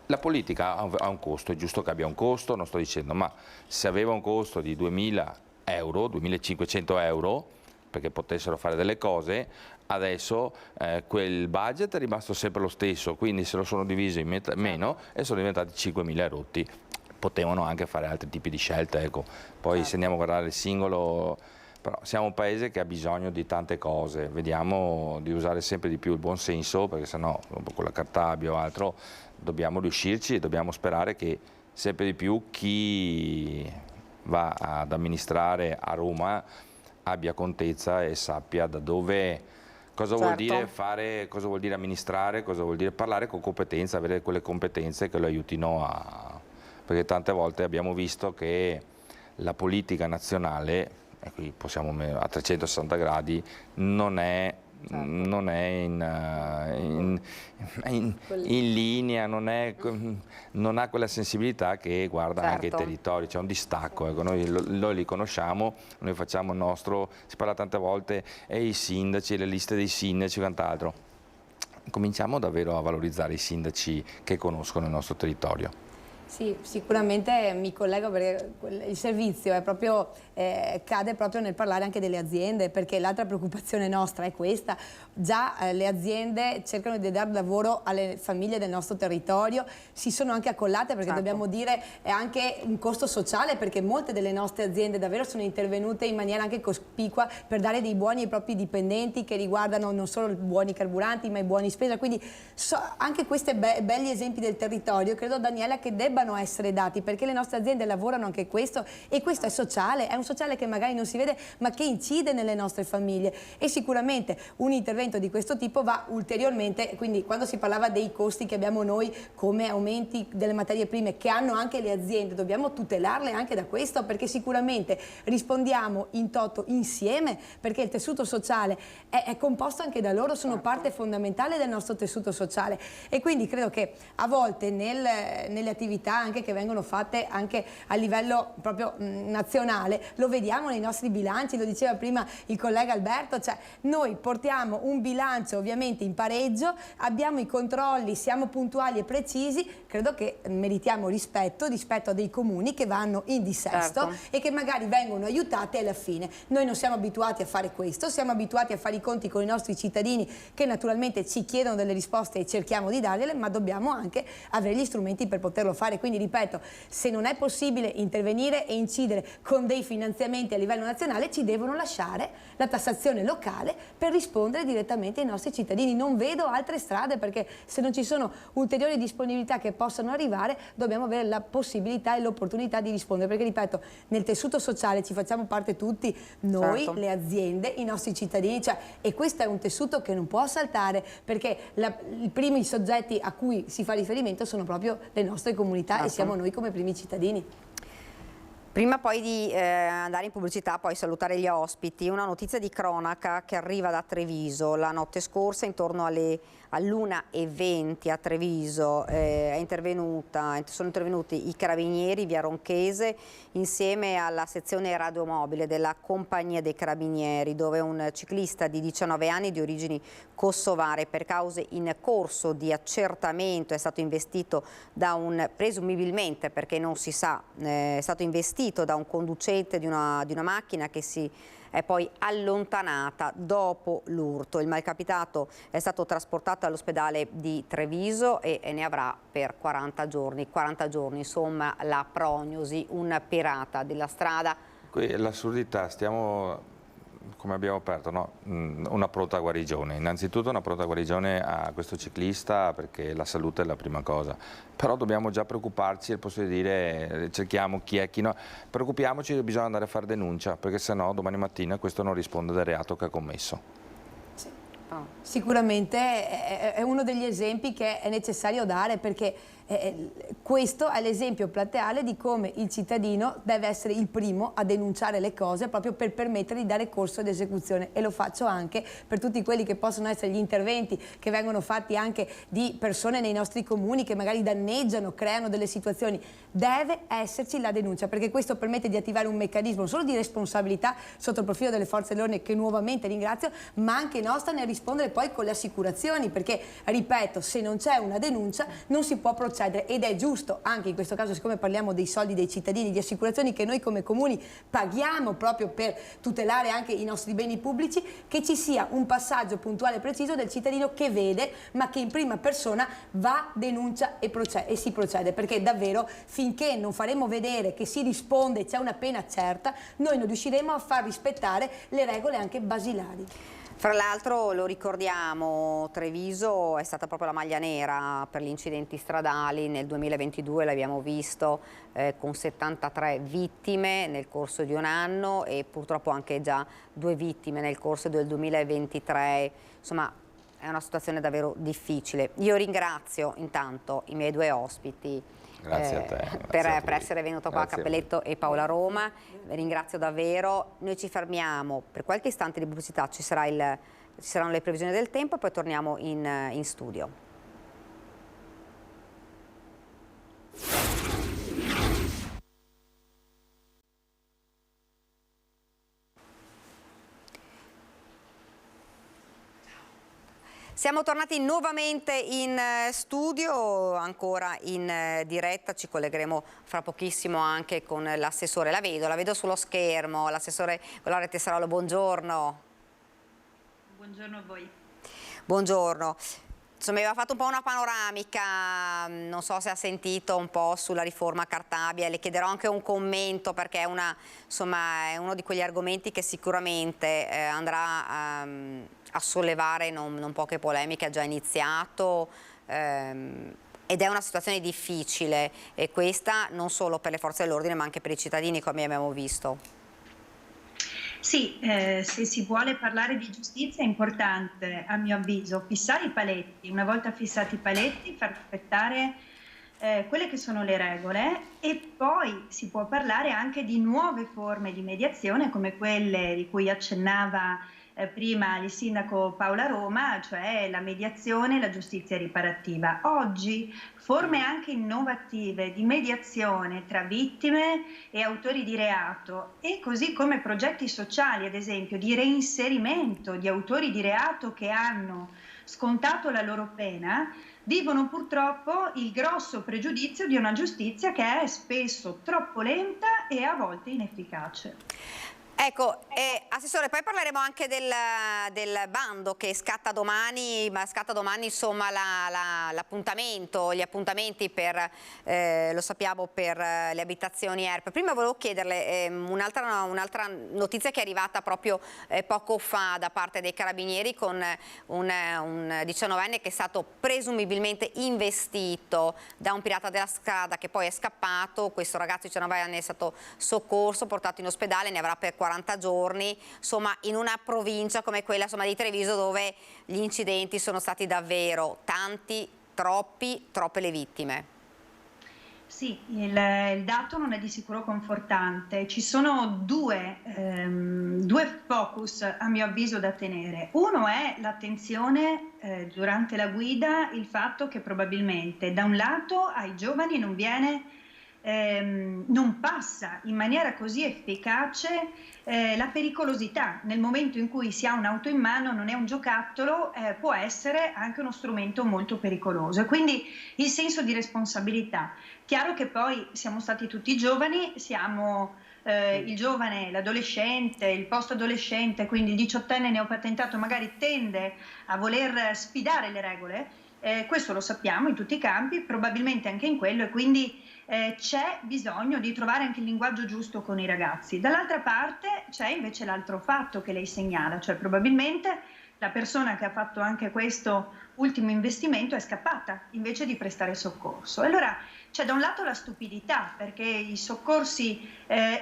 la politica ha un costo, è giusto che abbia un costo, non sto dicendo, ma se aveva un costo di 2.000 euro, 2.500 euro, perché potessero fare delle cose, adesso quel budget è rimasto sempre lo stesso, quindi se lo sono divisi in meno e sono diventati 5.000 rotti. Potevano anche fare altri tipi di scelte, ecco. Poi se andiamo a guardare il singolo, però siamo un paese che ha bisogno di tante cose, vediamo di usare sempre di più il buon senso, perché sennò con la Cartabia o altro dobbiamo riuscirci e dobbiamo sperare che sempre di più chi va ad amministrare a Roma abbia contezza e sappia da dove, cosa vuol dire fare, cosa vuol dire amministrare, cosa vuol dire parlare con competenza, avere quelle competenze che lo aiutino perché tante volte abbiamo visto che la politica nazionale, e qui possiamo a 360 gradi, non è in linea, non ha quella sensibilità che guarda anche i territori, c'è un distacco, ecco. Noi li conosciamo, noi facciamo il nostro, si parla tante volte e i sindaci, le liste dei sindaci e quant'altro. Cominciamo davvero a valorizzare i sindaci che conoscono il nostro territorio. Sì, sicuramente mi collego perché il servizio è proprio, cade proprio nel parlare anche delle aziende, perché l'altra preoccupazione nostra è questa. Già le aziende cercano di dare lavoro alle famiglie del nostro territorio, si sono anche accollate perché dobbiamo dire è anche un costo sociale, perché molte delle nostre aziende davvero sono intervenute in maniera anche cospicua per dare dei buoni ai propri dipendenti che riguardano non solo i buoni carburanti ma i buoni spesa, quindi anche questi belli esempi del territorio credo, Daniela, che debbano essere dati, perché le nostre aziende lavorano anche questo e questo è sociale, è un sociale che magari non si vede ma che incide nelle nostre famiglie e sicuramente un intervento di questo tipo va ulteriormente, quindi quando si parlava dei costi che abbiamo noi come aumenti delle materie prime che hanno anche le aziende, dobbiamo tutelarle anche da questo, perché sicuramente rispondiamo in toto insieme, perché il tessuto sociale è composto anche da loro, sono parte fondamentale del nostro tessuto sociale e quindi credo che a volte nelle attività anche che vengono fatte anche a livello proprio nazionale, lo vediamo nei nostri bilanci, lo diceva prima il collega Alberto, cioè noi portiamo un bilancio ovviamente in pareggio, abbiamo i controlli, siamo puntuali e precisi, credo che meritiamo rispetto a dei comuni che vanno in dissesto e che magari vengono aiutati alla fine. Noi non siamo abituati a fare questo, siamo abituati a fare i conti con i nostri cittadini che naturalmente ci chiedono delle risposte e cerchiamo di dargliele, ma dobbiamo anche avere gli strumenti per poterlo fare. Quindi ripeto, se non è possibile intervenire e incidere con dei finanziamenti a livello nazionale, ci devono lasciare la tassazione locale per rispondere direttamente ai nostri cittadini. Non vedo altre strade, perché se non ci sono ulteriori disponibilità che possano arrivare, dobbiamo avere la possibilità e l'opportunità di rispondere, perché ripeto, nel tessuto sociale ci facciamo parte tutti, noi, le aziende, i nostri cittadini, e questo è un tessuto che non può saltare, perché i primi soggetti a cui si fa riferimento sono proprio le nostre comunità e siamo noi come primi cittadini. Prima poi di andare in pubblicità, poi salutare gli ospiti, una notizia di cronaca che arriva da Treviso. La notte scorsa, intorno all'1:20 a Treviso, sono intervenuti i carabinieri via Ronchese insieme alla sezione radiomobile della Compagnia dei Carabinieri, dove un ciclista di 19 anni di origini kosovare, per cause in corso di accertamento, è stato investito da presumibilmente, perché non si sa, è stato investito da un conducente di una macchina che si è poi allontanata dopo l'urto. Il malcapitato è stato trasportato all'ospedale di Treviso e ne avrà per 40 giorni. 40 giorni, insomma, la prognosi, un pirata della strada. L'assurdità, come abbiamo aperto, no? Una pronta guarigione. Innanzitutto una pronta guarigione a questo ciclista, perché la salute è la prima cosa. Però dobbiamo già preoccuparci, al posto di dire cerchiamo chi è chi no. Preoccupiamoci, bisogna andare a fare denuncia, perché sennò domani mattina questo non risponde del reato che ha commesso. Sì. Sicuramente è uno degli esempi che è necessario dare, perché questo è l'esempio plateale di come il cittadino deve essere il primo a denunciare le cose, proprio per permettere di dare corso ad esecuzione. E lo faccio anche per tutti quelli che possono essere gli interventi che vengono fatti anche di persone nei nostri comuni che magari danneggiano, creano delle situazioni. Deve esserci la denuncia, perché questo permette di attivare un meccanismo non solo di responsabilità sotto il profilo delle forze dell'ordine, che nuovamente ringrazio, ma anche nostra nel rispondere poi con le assicurazioni, perché, ripeto, se non c'è una denuncia non si può procedere. Ed è giusto, anche in questo caso, siccome parliamo dei soldi dei cittadini, di assicurazioni che noi come comuni paghiamo proprio per tutelare anche i nostri beni pubblici, che ci sia un passaggio puntuale e preciso del cittadino che vede, ma che in prima persona va, denuncia e si procede, perché davvero finché non faremo vedere che si risponde e c'è una pena certa, noi non riusciremo a far rispettare le regole anche basilari. Fra l'altro, lo ricordiamo, Treviso è stata proprio la maglia nera per gli incidenti stradali. Nel 2022 l'abbiamo visto con 73 vittime nel corso di un anno e purtroppo anche già 2 vittime nel corso del 2023. Insomma, è una situazione davvero difficile. Io ringrazio intanto i miei 2 ospiti. Grazie a te. Per essere venuto qua, Cappelletto e Paola Roma. Ringrazio davvero. Noi ci fermiamo per qualche istante di pubblicità, ci saranno le previsioni del tempo e poi torniamo in studio. Siamo tornati nuovamente in studio, ancora in diretta, ci collegheremo fra pochissimo anche con l'assessore. La vedo sullo schermo, l'assessore Gloria Tessarolo, buongiorno. Buongiorno a voi. Buongiorno. Insomma, aveva fatto un po' una panoramica, non so se ha sentito un po' sulla riforma Cartabia, le chiederò anche un commento, perché è uno di quegli argomenti che sicuramente andrà a sollevare non poche polemiche, ha già iniziato ed è una situazione difficile, e questa non solo per le forze dell'ordine ma anche per i cittadini, come abbiamo visto. Sì, se si vuole parlare di giustizia è importante, a mio avviso, fissare i paletti. Una volta fissati i paletti, far rispettare quelle che sono le regole, e poi si può parlare anche di nuove forme di mediazione, come quelle di cui accennava prima il sindaco Paola Roma, cioè la mediazione e la giustizia riparativa. Oggi forme anche innovative di mediazione tra vittime e autori di reato, e così come progetti sociali, ad esempio, di reinserimento di autori di reato che hanno scontato la loro pena, vivono purtroppo il grosso pregiudizio di una giustizia che è spesso troppo lenta e a volte inefficace. Ecco, Assessore, poi parleremo anche del bando che scatta domani, insomma l'appuntamento, gli appuntamenti per, lo sappiamo, per le abitazioni ERP. Prima volevo chiederle un'altra notizia che è arrivata proprio poco fa da parte dei Carabinieri, con un 19enne che è stato presumibilmente investito da un pirata della strada che poi è scappato. Questo ragazzo di 19 anni è stato soccorso, portato in ospedale, ne avrà per 40 giorni, insomma, in una provincia come quella, insomma, di Treviso, dove gli incidenti sono stati davvero tanti, troppe le vittime. Sì, il dato non è di sicuro confortante. Ci sono due focus, a mio avviso, da tenere. Uno è l'attenzione durante la guida, il fatto che probabilmente da un lato ai giovani non passa in maniera così efficace la pericolosità. Nel momento in cui si ha un'auto in mano, non è un giocattolo, può essere anche uno strumento molto pericoloso, e quindi il senso di responsabilità. Chiaro che poi siamo stati tutti giovani, siamo il giovane, l'adolescente, il post-adolescente, quindi il 18enne neopatentato magari tende a voler sfidare le regole, questo lo sappiamo in tutti i campi, probabilmente anche in quello, e quindi c'è bisogno di trovare anche il linguaggio giusto con i ragazzi. Dall'altra parte c'è invece l'altro fatto che lei segnala, cioè probabilmente la persona che ha fatto anche questo ultimo investimento è scappata invece di prestare soccorso. Allora c'è da un lato la stupidità, perché i soccorsi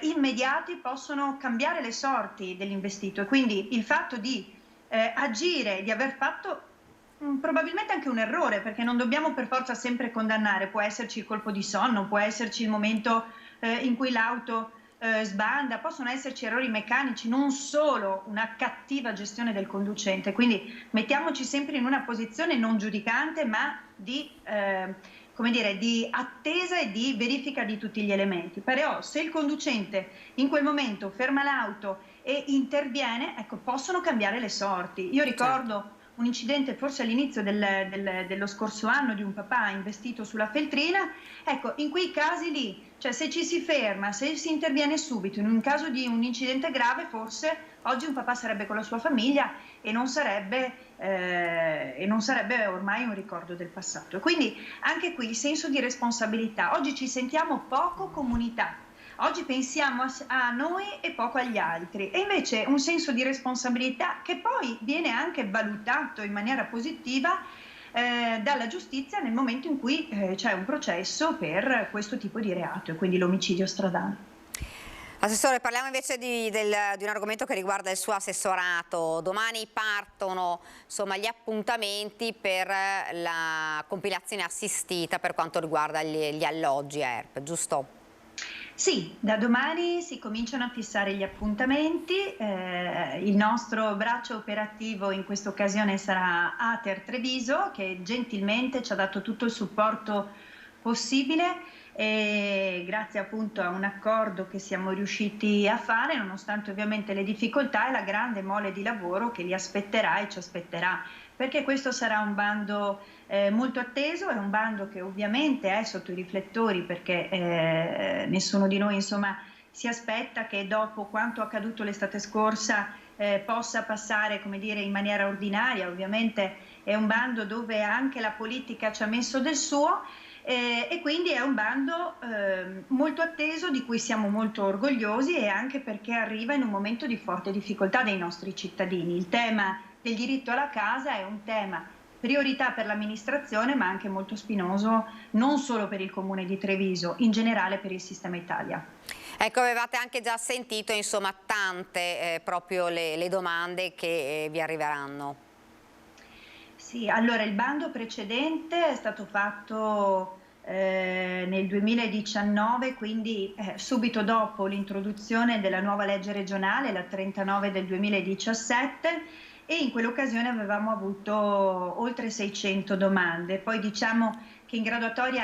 immediati possono cambiare le sorti dell'investito, e quindi il fatto di agire, di aver fatto probabilmente anche un errore, perché non dobbiamo per forza sempre condannare, può esserci il colpo di sonno, può esserci il momento in cui l'auto sbanda, possono esserci errori meccanici, non solo una cattiva gestione del conducente, quindi mettiamoci sempre in una posizione non giudicante, ma di, come dire, di attesa e di verifica di tutti gli elementi. Però se il conducente in quel momento ferma l'auto e interviene, ecco, possono cambiare le sorti. Io ricordo un incidente forse all'inizio dello scorso anno di un papà investito sulla Feltrina. Ecco, in quei casi lì, cioè se ci si ferma, se si interviene subito, in un caso di un incidente grave, forse oggi un papà sarebbe con la sua famiglia e non sarebbe ormai un ricordo del passato. Quindi anche qui senso di responsabilità. Oggi ci sentiamo poco comunità. Oggi pensiamo a noi e poco agli altri, e invece un senso di responsabilità che poi viene anche valutato in maniera positiva dalla giustizia nel momento in cui c'è un processo per questo tipo di reato, e quindi l'omicidio stradale. Assessore, parliamo invece di un argomento che riguarda il suo assessorato. Domani partono gli appuntamenti per la compilazione assistita per quanto riguarda gli alloggi ERP, giusto? Sì, da domani si cominciano a fissare gli appuntamenti, il nostro braccio operativo in questa occasione sarà Ater Treviso, che gentilmente ci ha dato tutto il supporto possibile, e grazie appunto a un accordo che siamo riusciti a fare, nonostante ovviamente le difficoltà e la grande mole di lavoro che li aspetterà e ci aspetterà, perché questo sarà un bando molto atteso, è un bando che ovviamente è sotto i riflettori, perché nessuno di noi insomma si aspetta che dopo quanto accaduto l'estate scorsa possa passare, come dire, in maniera ordinaria. Ovviamente è un bando dove anche la politica ci ha messo del suo, e quindi è un bando molto atteso, di cui siamo molto orgogliosi, e anche perché arriva in un momento di forte difficoltà dei nostri cittadini. Il tema del diritto alla casa è un tema priorità per l'amministrazione, ma anche molto spinoso non solo per il Comune di Treviso, in generale per il sistema Italia. Ecco, avevate anche già sentito insomma tante proprio le domande che vi arriveranno. Sì, allora il bando precedente è stato fatto nel 2019, quindi subito dopo l'introduzione della nuova legge regionale, la 39 del 2017, e in quell'occasione avevamo avuto oltre 600 domande. Poi diciamo che in graduatoria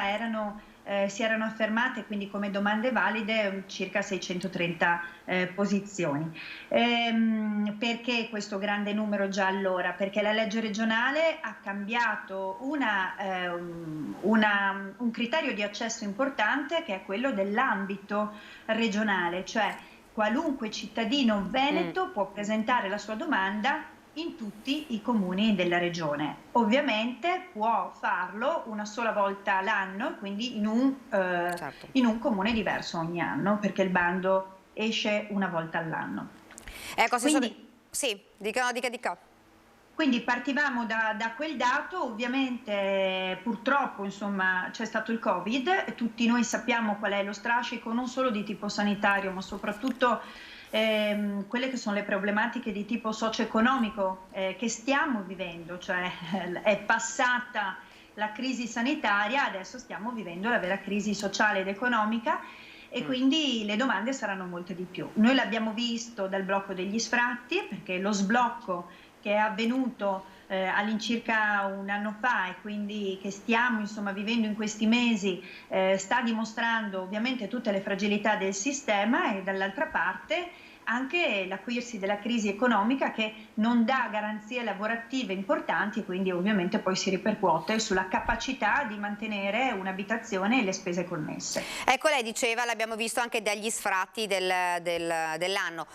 si erano affermate, quindi come domande valide, circa 630 posizioni. Perché questo grande numero già allora? Perché la legge regionale ha cambiato un criterio di accesso importante, che è quello dell'ambito regionale, cioè qualunque cittadino veneto può presentare la sua domanda in tutti i comuni della regione. Ovviamente può farlo una sola volta l'anno, quindi in un comune diverso ogni anno, perché il bando esce una volta all'anno. Ecco, quindi, sì, dica. Quindi partivamo da quel dato. Ovviamente purtroppo insomma c'è stato il Covid, e tutti noi sappiamo qual è lo strascico non solo di tipo sanitario, ma soprattutto quelle che sono le problematiche di tipo socio-economico che stiamo vivendo, cioè è passata la crisi sanitaria, adesso stiamo vivendo la vera crisi sociale ed economica e quindi le domande saranno molte di più. Noi l'abbiamo visto dal blocco degli sfratti, perché lo sblocco che è avvenuto all'incirca un anno fa e quindi che stiamo vivendo in questi mesi sta dimostrando ovviamente tutte le fragilità del sistema e dall'altra parte anche l'acuirsi della crisi economica che non dà garanzie lavorative importanti e quindi ovviamente poi si ripercuote sulla capacità di mantenere un'abitazione e le spese connesse. Ecco, lei diceva, l'abbiamo visto anche dagli sfratti dell'anno.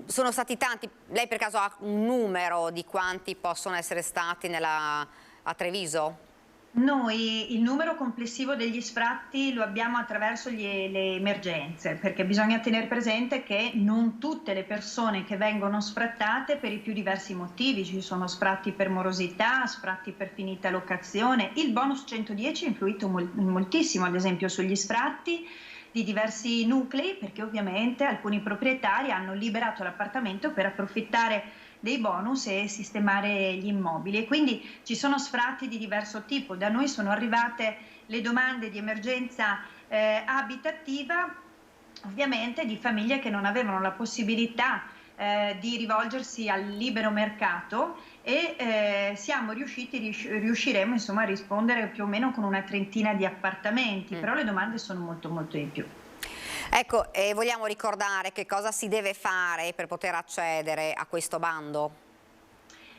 Sono stati tanti, lei per caso ha un numero di quanti possono essere stati a Treviso? Noi il numero complessivo degli sfratti lo abbiamo attraverso le emergenze, perché bisogna tenere presente che non tutte le persone che vengono sfrattate per i più diversi motivi, ci sono sfratti per morosità, sfratti per finita locazione. Il bonus 110 ha influito moltissimo ad esempio sugli sfratti di diversi nuclei, perché ovviamente alcuni proprietari hanno liberato l'appartamento per approfittare dei bonus e sistemare gli immobili e quindi ci sono sfratti di diverso tipo. Da noi sono arrivate le domande di emergenza abitativa, ovviamente di famiglie che non avevano la possibilità di rivolgersi al libero mercato e riusciremo a rispondere più o meno con una trentina di appartamenti, però le domande sono molto di più. Ecco, vogliamo ricordare che cosa si deve fare per poter accedere a questo bando?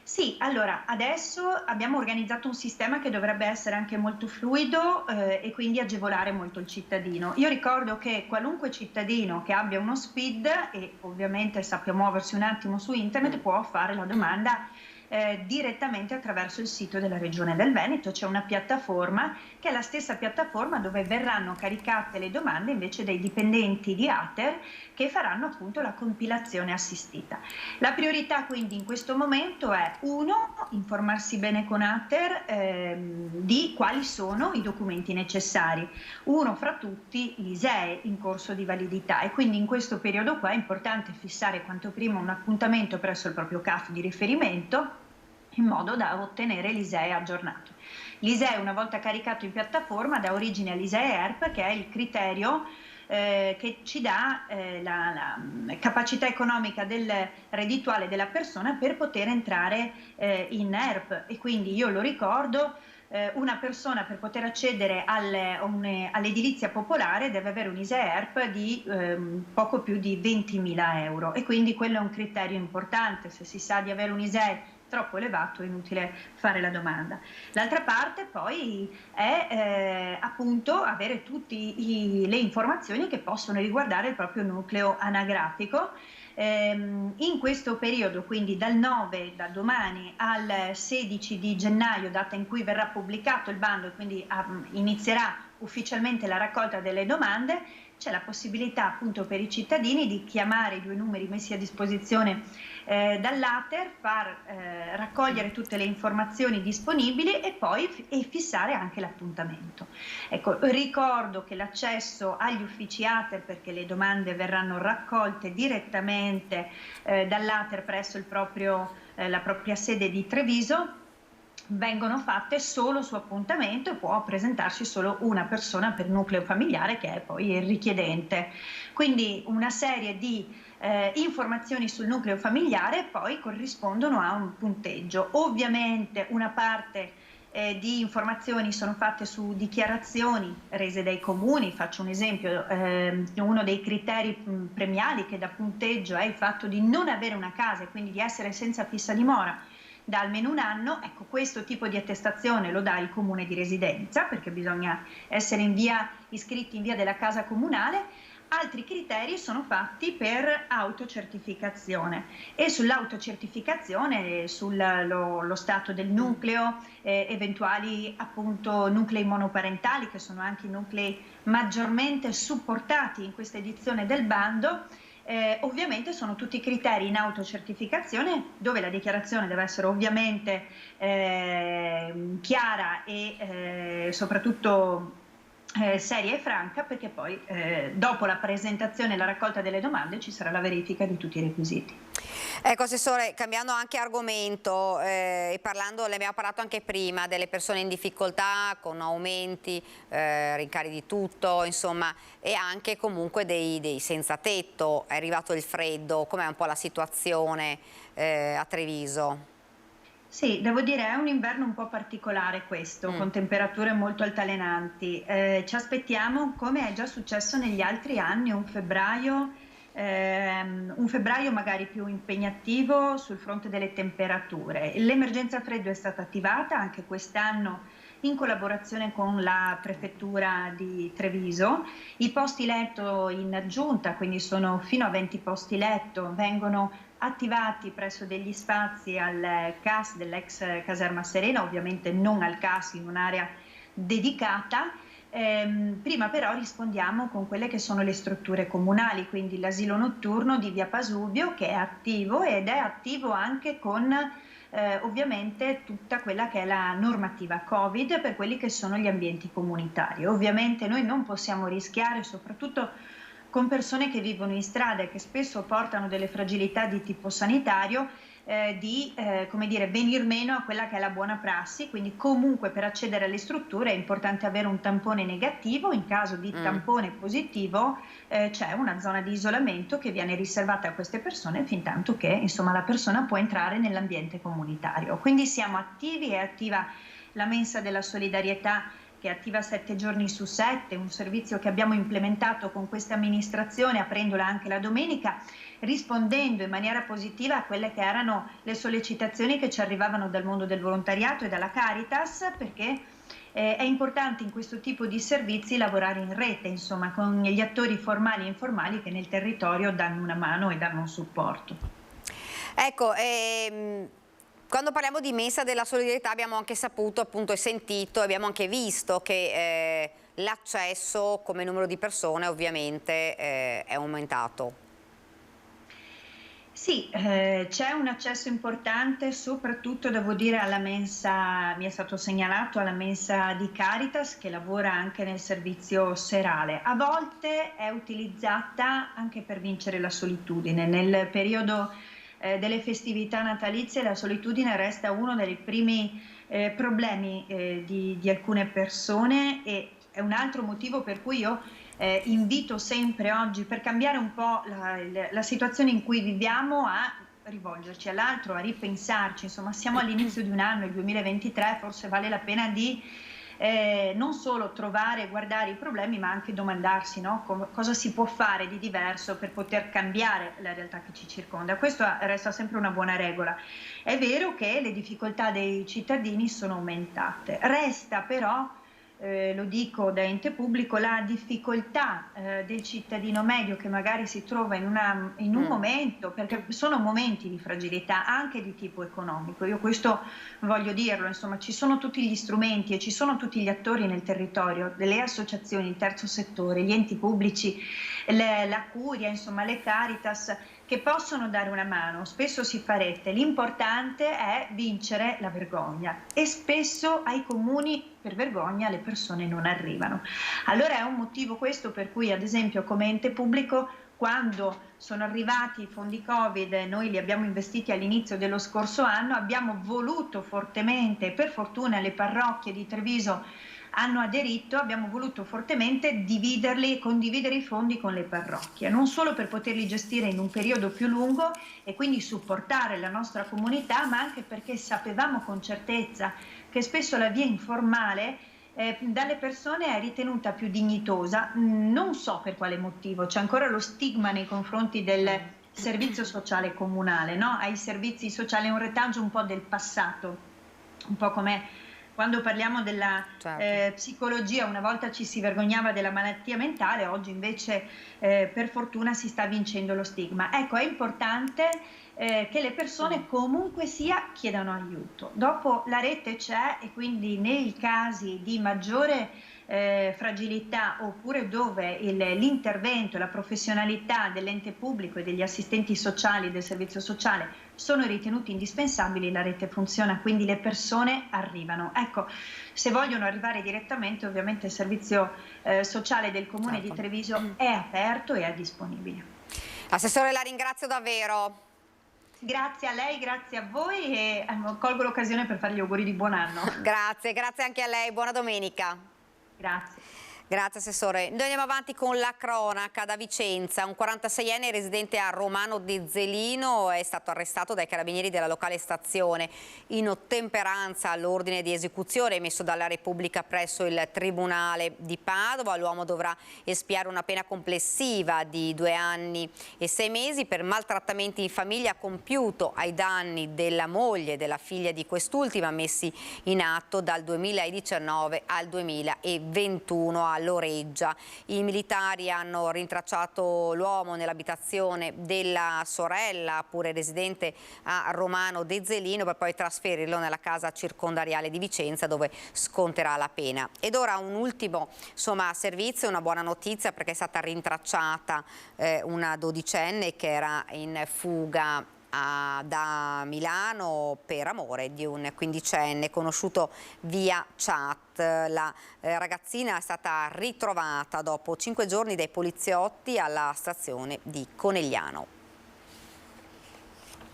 Sì, allora adesso abbiamo organizzato un sistema che dovrebbe essere anche molto fluido e quindi agevolare molto il cittadino. Io ricordo che qualunque cittadino che abbia uno SPID e ovviamente sappia muoversi un attimo su internet può fare la domanda direttamente attraverso il sito della Regione del Veneto. C'è una piattaforma che è la stessa piattaforma dove verranno caricate le domande invece dei dipendenti di ATER che faranno appunto la compilazione assistita. La priorità quindi in questo momento è informarsi bene con ATER di quali sono i documenti necessari, uno fra tutti l'ISEE in corso di validità e quindi in questo periodo qua è importante fissare quanto prima un appuntamento presso il proprio CAF di riferimento in modo da ottenere l'ISEE aggiornato. L'ISEE una volta caricato in piattaforma dà origine all'ISEE ERP che è il criterio che ci dà la capacità economica reddituale della persona per poter entrare in ERP e quindi io lo ricordo una persona per poter accedere all'edilizia popolare deve avere un ISEE ERP di poco più di 20.000 euro e quindi quello è un criterio importante. Se si sa di avere un ISEE troppo elevato è inutile fare la domanda. L'altra parte poi è appunto avere tutte le informazioni che possono riguardare il proprio nucleo anagrafico. In questo periodo, quindi da domani al 16 di gennaio, data in cui verrà pubblicato il bando e quindi inizierà ufficialmente la raccolta delle domande, c'è la possibilità appunto per i cittadini di chiamare i 2 numeri messi a disposizione dall'ATER, far raccogliere tutte le informazioni disponibili e poi fissare anche l'appuntamento. Ecco, ricordo che l'accesso agli uffici ATER, perché le domande verranno raccolte direttamente dall'ATER presso la propria sede di Treviso, vengono fatte solo su appuntamento e può presentarsi solo una persona per nucleo familiare che è poi il richiedente. Quindi una serie di informazioni sul nucleo familiare poi corrispondono a un punteggio. Ovviamente una parte di informazioni sono fatte su dichiarazioni rese dai comuni. Faccio un esempio, uno dei criteri premiali che dà punteggio è il fatto di non avere una casa e quindi di essere senza fissa dimora da almeno un anno. Ecco, questo tipo di attestazione lo dà il comune di residenza perché bisogna essere iscritti in via della casa comunale. Altri criteri sono fatti per autocertificazione e sull'autocertificazione, sullo stato del nucleo, eventuali appunto nuclei monoparentali che sono anche i nuclei maggiormente supportati in questa edizione del bando. Ovviamente sono tutti criteri in autocertificazione dove la dichiarazione deve essere ovviamente chiara e soprattutto seria e franca, perché poi dopo la presentazione e la raccolta delle domande ci sarà la verifica di tutti i requisiti. Ecco, Assessore, cambiando anche argomento e parlando, le abbiamo parlato anche prima delle persone in difficoltà con aumenti, rincari di tutto, insomma, e anche comunque dei senza tetto. È arrivato il freddo, com'è un po' la situazione a Treviso? Sì, devo dire è un inverno un po' particolare questo, con temperature molto altalenanti. Ci aspettiamo, come è già successo negli altri anni, un febbraio magari più impegnativo sul fronte delle temperature. L'emergenza freddo è stata attivata anche quest'anno in collaborazione con la prefettura di Treviso. I posti letto in aggiunta, quindi sono fino a 20 posti letto, vengono attivati presso degli spazi al CAS dell'ex caserma Serena, ovviamente non al CAS in un'area dedicata. Prima però rispondiamo con quelle che sono le strutture comunali, quindi l'asilo notturno di Via Pasubio, che è attivo ed è attivo anche con ovviamente tutta quella che è la normativa Covid per quelli che sono gli ambienti comunitari. Ovviamente noi non possiamo rischiare, soprattutto con persone che vivono in strada e che spesso portano delle fragilità di tipo sanitario, come dire, venir meno a quella che è la buona prassi. Quindi comunque per accedere alle strutture è importante avere un tampone negativo. In caso di tampone positivo c'è una zona di isolamento che viene riservata a queste persone fin tanto che insomma la persona può entrare nell'ambiente comunitario. Quindi siamo attivi, è attiva la mensa della solidarietà, che è attiva 7 giorni su 7, un servizio che abbiamo implementato con questa amministrazione, aprendola anche la domenica, rispondendo in maniera positiva a quelle che erano le sollecitazioni che ci arrivavano dal mondo del volontariato e dalla Caritas, perché è importante in questo tipo di servizi lavorare in rete, insomma, con gli attori formali e informali che nel territorio danno una mano e danno un supporto. Ecco, quando parliamo di mensa della solidarietà abbiamo anche saputo, appunto, e sentito, abbiamo anche visto che l'accesso come numero di persone ovviamente è aumentato. Sì, c'è un accesso importante, soprattutto devo dire alla mensa, mi è stato segnalato, alla mensa di Caritas che lavora anche nel servizio serale. A volte è utilizzata anche per vincere la solitudine. Nel periodo delle festività natalizie la solitudine resta uno dei primi problemi di alcune persone, e è un altro motivo per cui io invito sempre oggi, per cambiare un po' la situazione in cui viviamo, a rivolgerci all'altro, a ripensarci. Insomma, siamo all'inizio di un anno, il 2023, forse vale la pena di non solo trovare e guardare i problemi, ma anche domandarsi, no? Cosa si può fare di diverso per poter cambiare la realtà che ci circonda. Questo resta sempre una buona regola. È vero che le difficoltà dei cittadini sono aumentate, resta però, lo dico da ente pubblico, la difficoltà del cittadino medio che magari si trova in un momento, perché sono momenti di fragilità anche di tipo economico. Io questo voglio dirlo, insomma, ci sono tutti gli strumenti e ci sono tutti gli attori nel territorio, delle associazioni, il terzo settore, gli enti pubblici, la Curia, insomma le Caritas, che possono dare una mano. Spesso si fa rete, l'importante è vincere la vergogna, e spesso ai comuni per vergogna le persone non arrivano. Allora è un motivo questo per cui, ad esempio, come ente pubblico, quando sono arrivati i fondi Covid, noi li abbiamo investiti all'inizio dello scorso anno, abbiamo voluto fortemente, e per fortuna le parrocchie di Treviso hanno aderito, abbiamo voluto fortemente dividerli e condividere i fondi con le parrocchie, non solo per poterli gestire in un periodo più lungo e quindi supportare la nostra comunità, ma anche perché sapevamo con certezza che spesso la via informale dalle persone è ritenuta più dignitosa. Non so per quale motivo, c'è ancora lo stigma nei confronti del servizio sociale comunale, no? Ai servizi sociali, è un retaggio un po' del passato, un po' come quando parliamo della psicologia, una volta ci si vergognava della malattia mentale, oggi invece per fortuna si sta vincendo lo stigma. Ecco, è importante che le persone comunque sia chiedano aiuto. Dopo la rete c'è e quindi nei casi di maggiore fragilità oppure dove l'intervento e la professionalità dell'ente pubblico e degli assistenti sociali del servizio sociale sono ritenuti indispensabili, la rete funziona, quindi le persone arrivano. Ecco, se vogliono arrivare direttamente, ovviamente il servizio sociale del Comune di Treviso è aperto e è disponibile. Assessore, la ringrazio davvero. Grazie a lei, grazie a voi e colgo l'occasione per fare gli auguri di buon anno. Grazie anche a lei, buona domenica. Grazie. Grazie Assessore. Noi andiamo avanti con la cronaca da Vicenza. Un 46enne residente a Romano Dezzelino è stato arrestato dai carabinieri della locale stazione in ottemperanza all'ordine di esecuzione emesso dalla Repubblica presso il Tribunale di Padova. L'uomo dovrà espiare una pena complessiva di 2 anni e 6 mesi per maltrattamenti in famiglia compiuto ai danni della moglie e della figlia di quest'ultima, messi in atto dal 2019 al 2021 a Loreggia. I militari hanno rintracciato l'uomo nell'abitazione della sorella, pure residente a Romano Dezzelino, per poi trasferirlo nella casa circondariale di Vicenza dove sconterà la pena. Ed ora un ultimo servizio, una buona notizia, perché è stata rintracciata una 12enne che era in fuga da Milano per amore di un 15enne conosciuto via chat. La ragazzina è stata ritrovata dopo 5 giorni dai poliziotti alla stazione di Conegliano.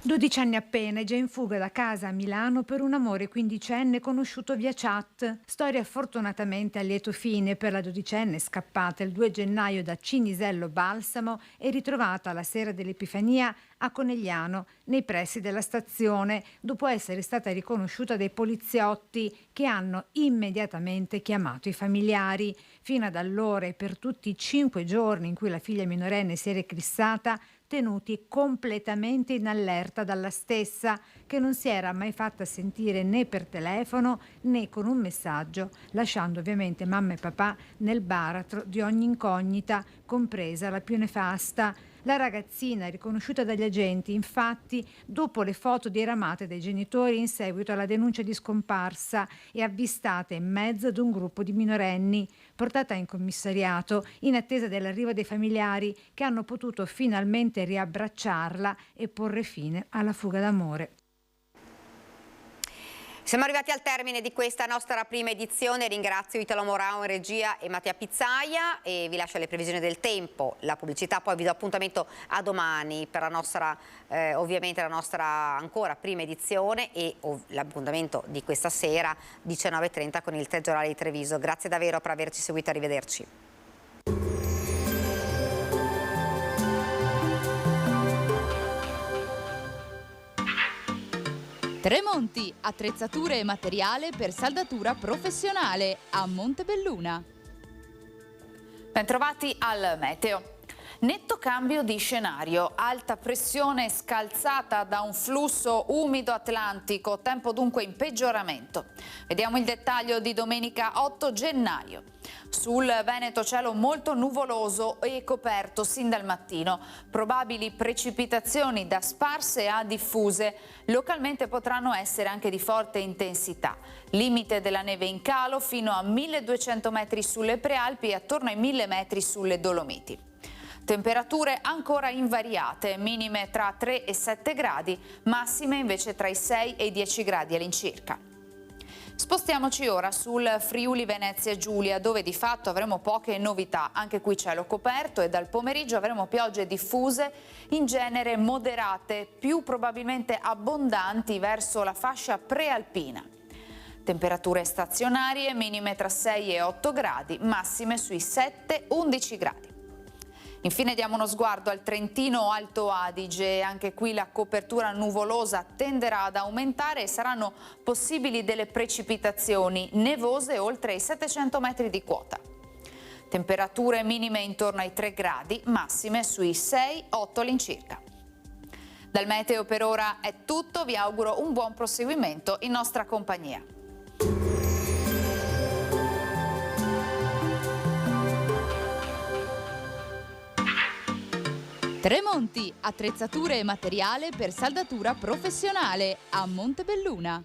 12 anni appena, è già in fuga da casa a Milano per un amore 15enne conosciuto via chat. Storia fortunatamente a lieto fine per la 12enne scappata il 2 gennaio da Cinisello Balsamo e ritrovata la sera dell'Epifania a Conegliano, nei pressi della stazione, dopo essere stata riconosciuta dai poliziotti che hanno immediatamente chiamato i familiari. Fino ad allora e per tutti i 5 giorni in cui la figlia minorenne si era eclissata, tenuti completamente in allerta dalla stessa, che non si era mai fatta sentire né per telefono né con un messaggio, lasciando ovviamente mamma e papà nel baratro di ogni incognita, compresa la più nefasta. La ragazzina, riconosciuta dagli agenti, infatti, dopo le foto diramate dai genitori in seguito alla denuncia di scomparsa, è avvistata in mezzo ad un gruppo di minorenni, portata in commissariato in attesa dell'arrivo dei familiari che hanno potuto finalmente riabbracciarla e porre fine alla fuga d'amore. Siamo arrivati al termine di questa nostra prima edizione. Ringrazio Italo Morao in regia e Mattia Pizzaia e vi lascio le previsioni del tempo, la pubblicità, poi vi do appuntamento a domani per la nostra ovviamente la nostra ancora prima edizione e l'appuntamento di questa sera 19:30 con il Telegiornale di Treviso. Grazie davvero per averci seguito, arrivederci. Tremonti, attrezzature e materiale per saldatura professionale a Montebelluna. Bentrovati al meteo. Netto cambio di scenario, alta pressione scalzata da un flusso umido atlantico, tempo dunque in peggioramento. Vediamo il dettaglio di domenica 8 gennaio. Sul Veneto cielo molto nuvoloso e coperto sin dal mattino. Probabili precipitazioni da sparse a diffuse. Localmente potranno essere anche di forte intensità. Limite della neve in calo fino a 1200 metri sulle Prealpi e attorno ai 1000 metri sulle Dolomiti. Temperature ancora invariate, minime tra 3 e 7 gradi, massime invece tra i 6 e i 10 gradi all'incirca. Spostiamoci ora sul Friuli Venezia Giulia, dove di fatto avremo poche novità. Anche qui cielo coperto e dal pomeriggio avremo piogge diffuse, in genere moderate, più probabilmente abbondanti verso la fascia prealpina. Temperature stazionarie, minime tra 6 e 8 gradi, massime sui 7-11 gradi. Infine diamo uno sguardo al Trentino Alto Adige, anche qui la copertura nuvolosa tenderà ad aumentare e saranno possibili delle precipitazioni nevose oltre i 700 metri di quota. Temperature minime intorno ai 3 gradi, massime sui 6-8 all'incirca. Dal meteo per ora è tutto, vi auguro un buon proseguimento in nostra compagnia. Tremonti, attrezzature e materiale per saldatura professionale a Montebelluna.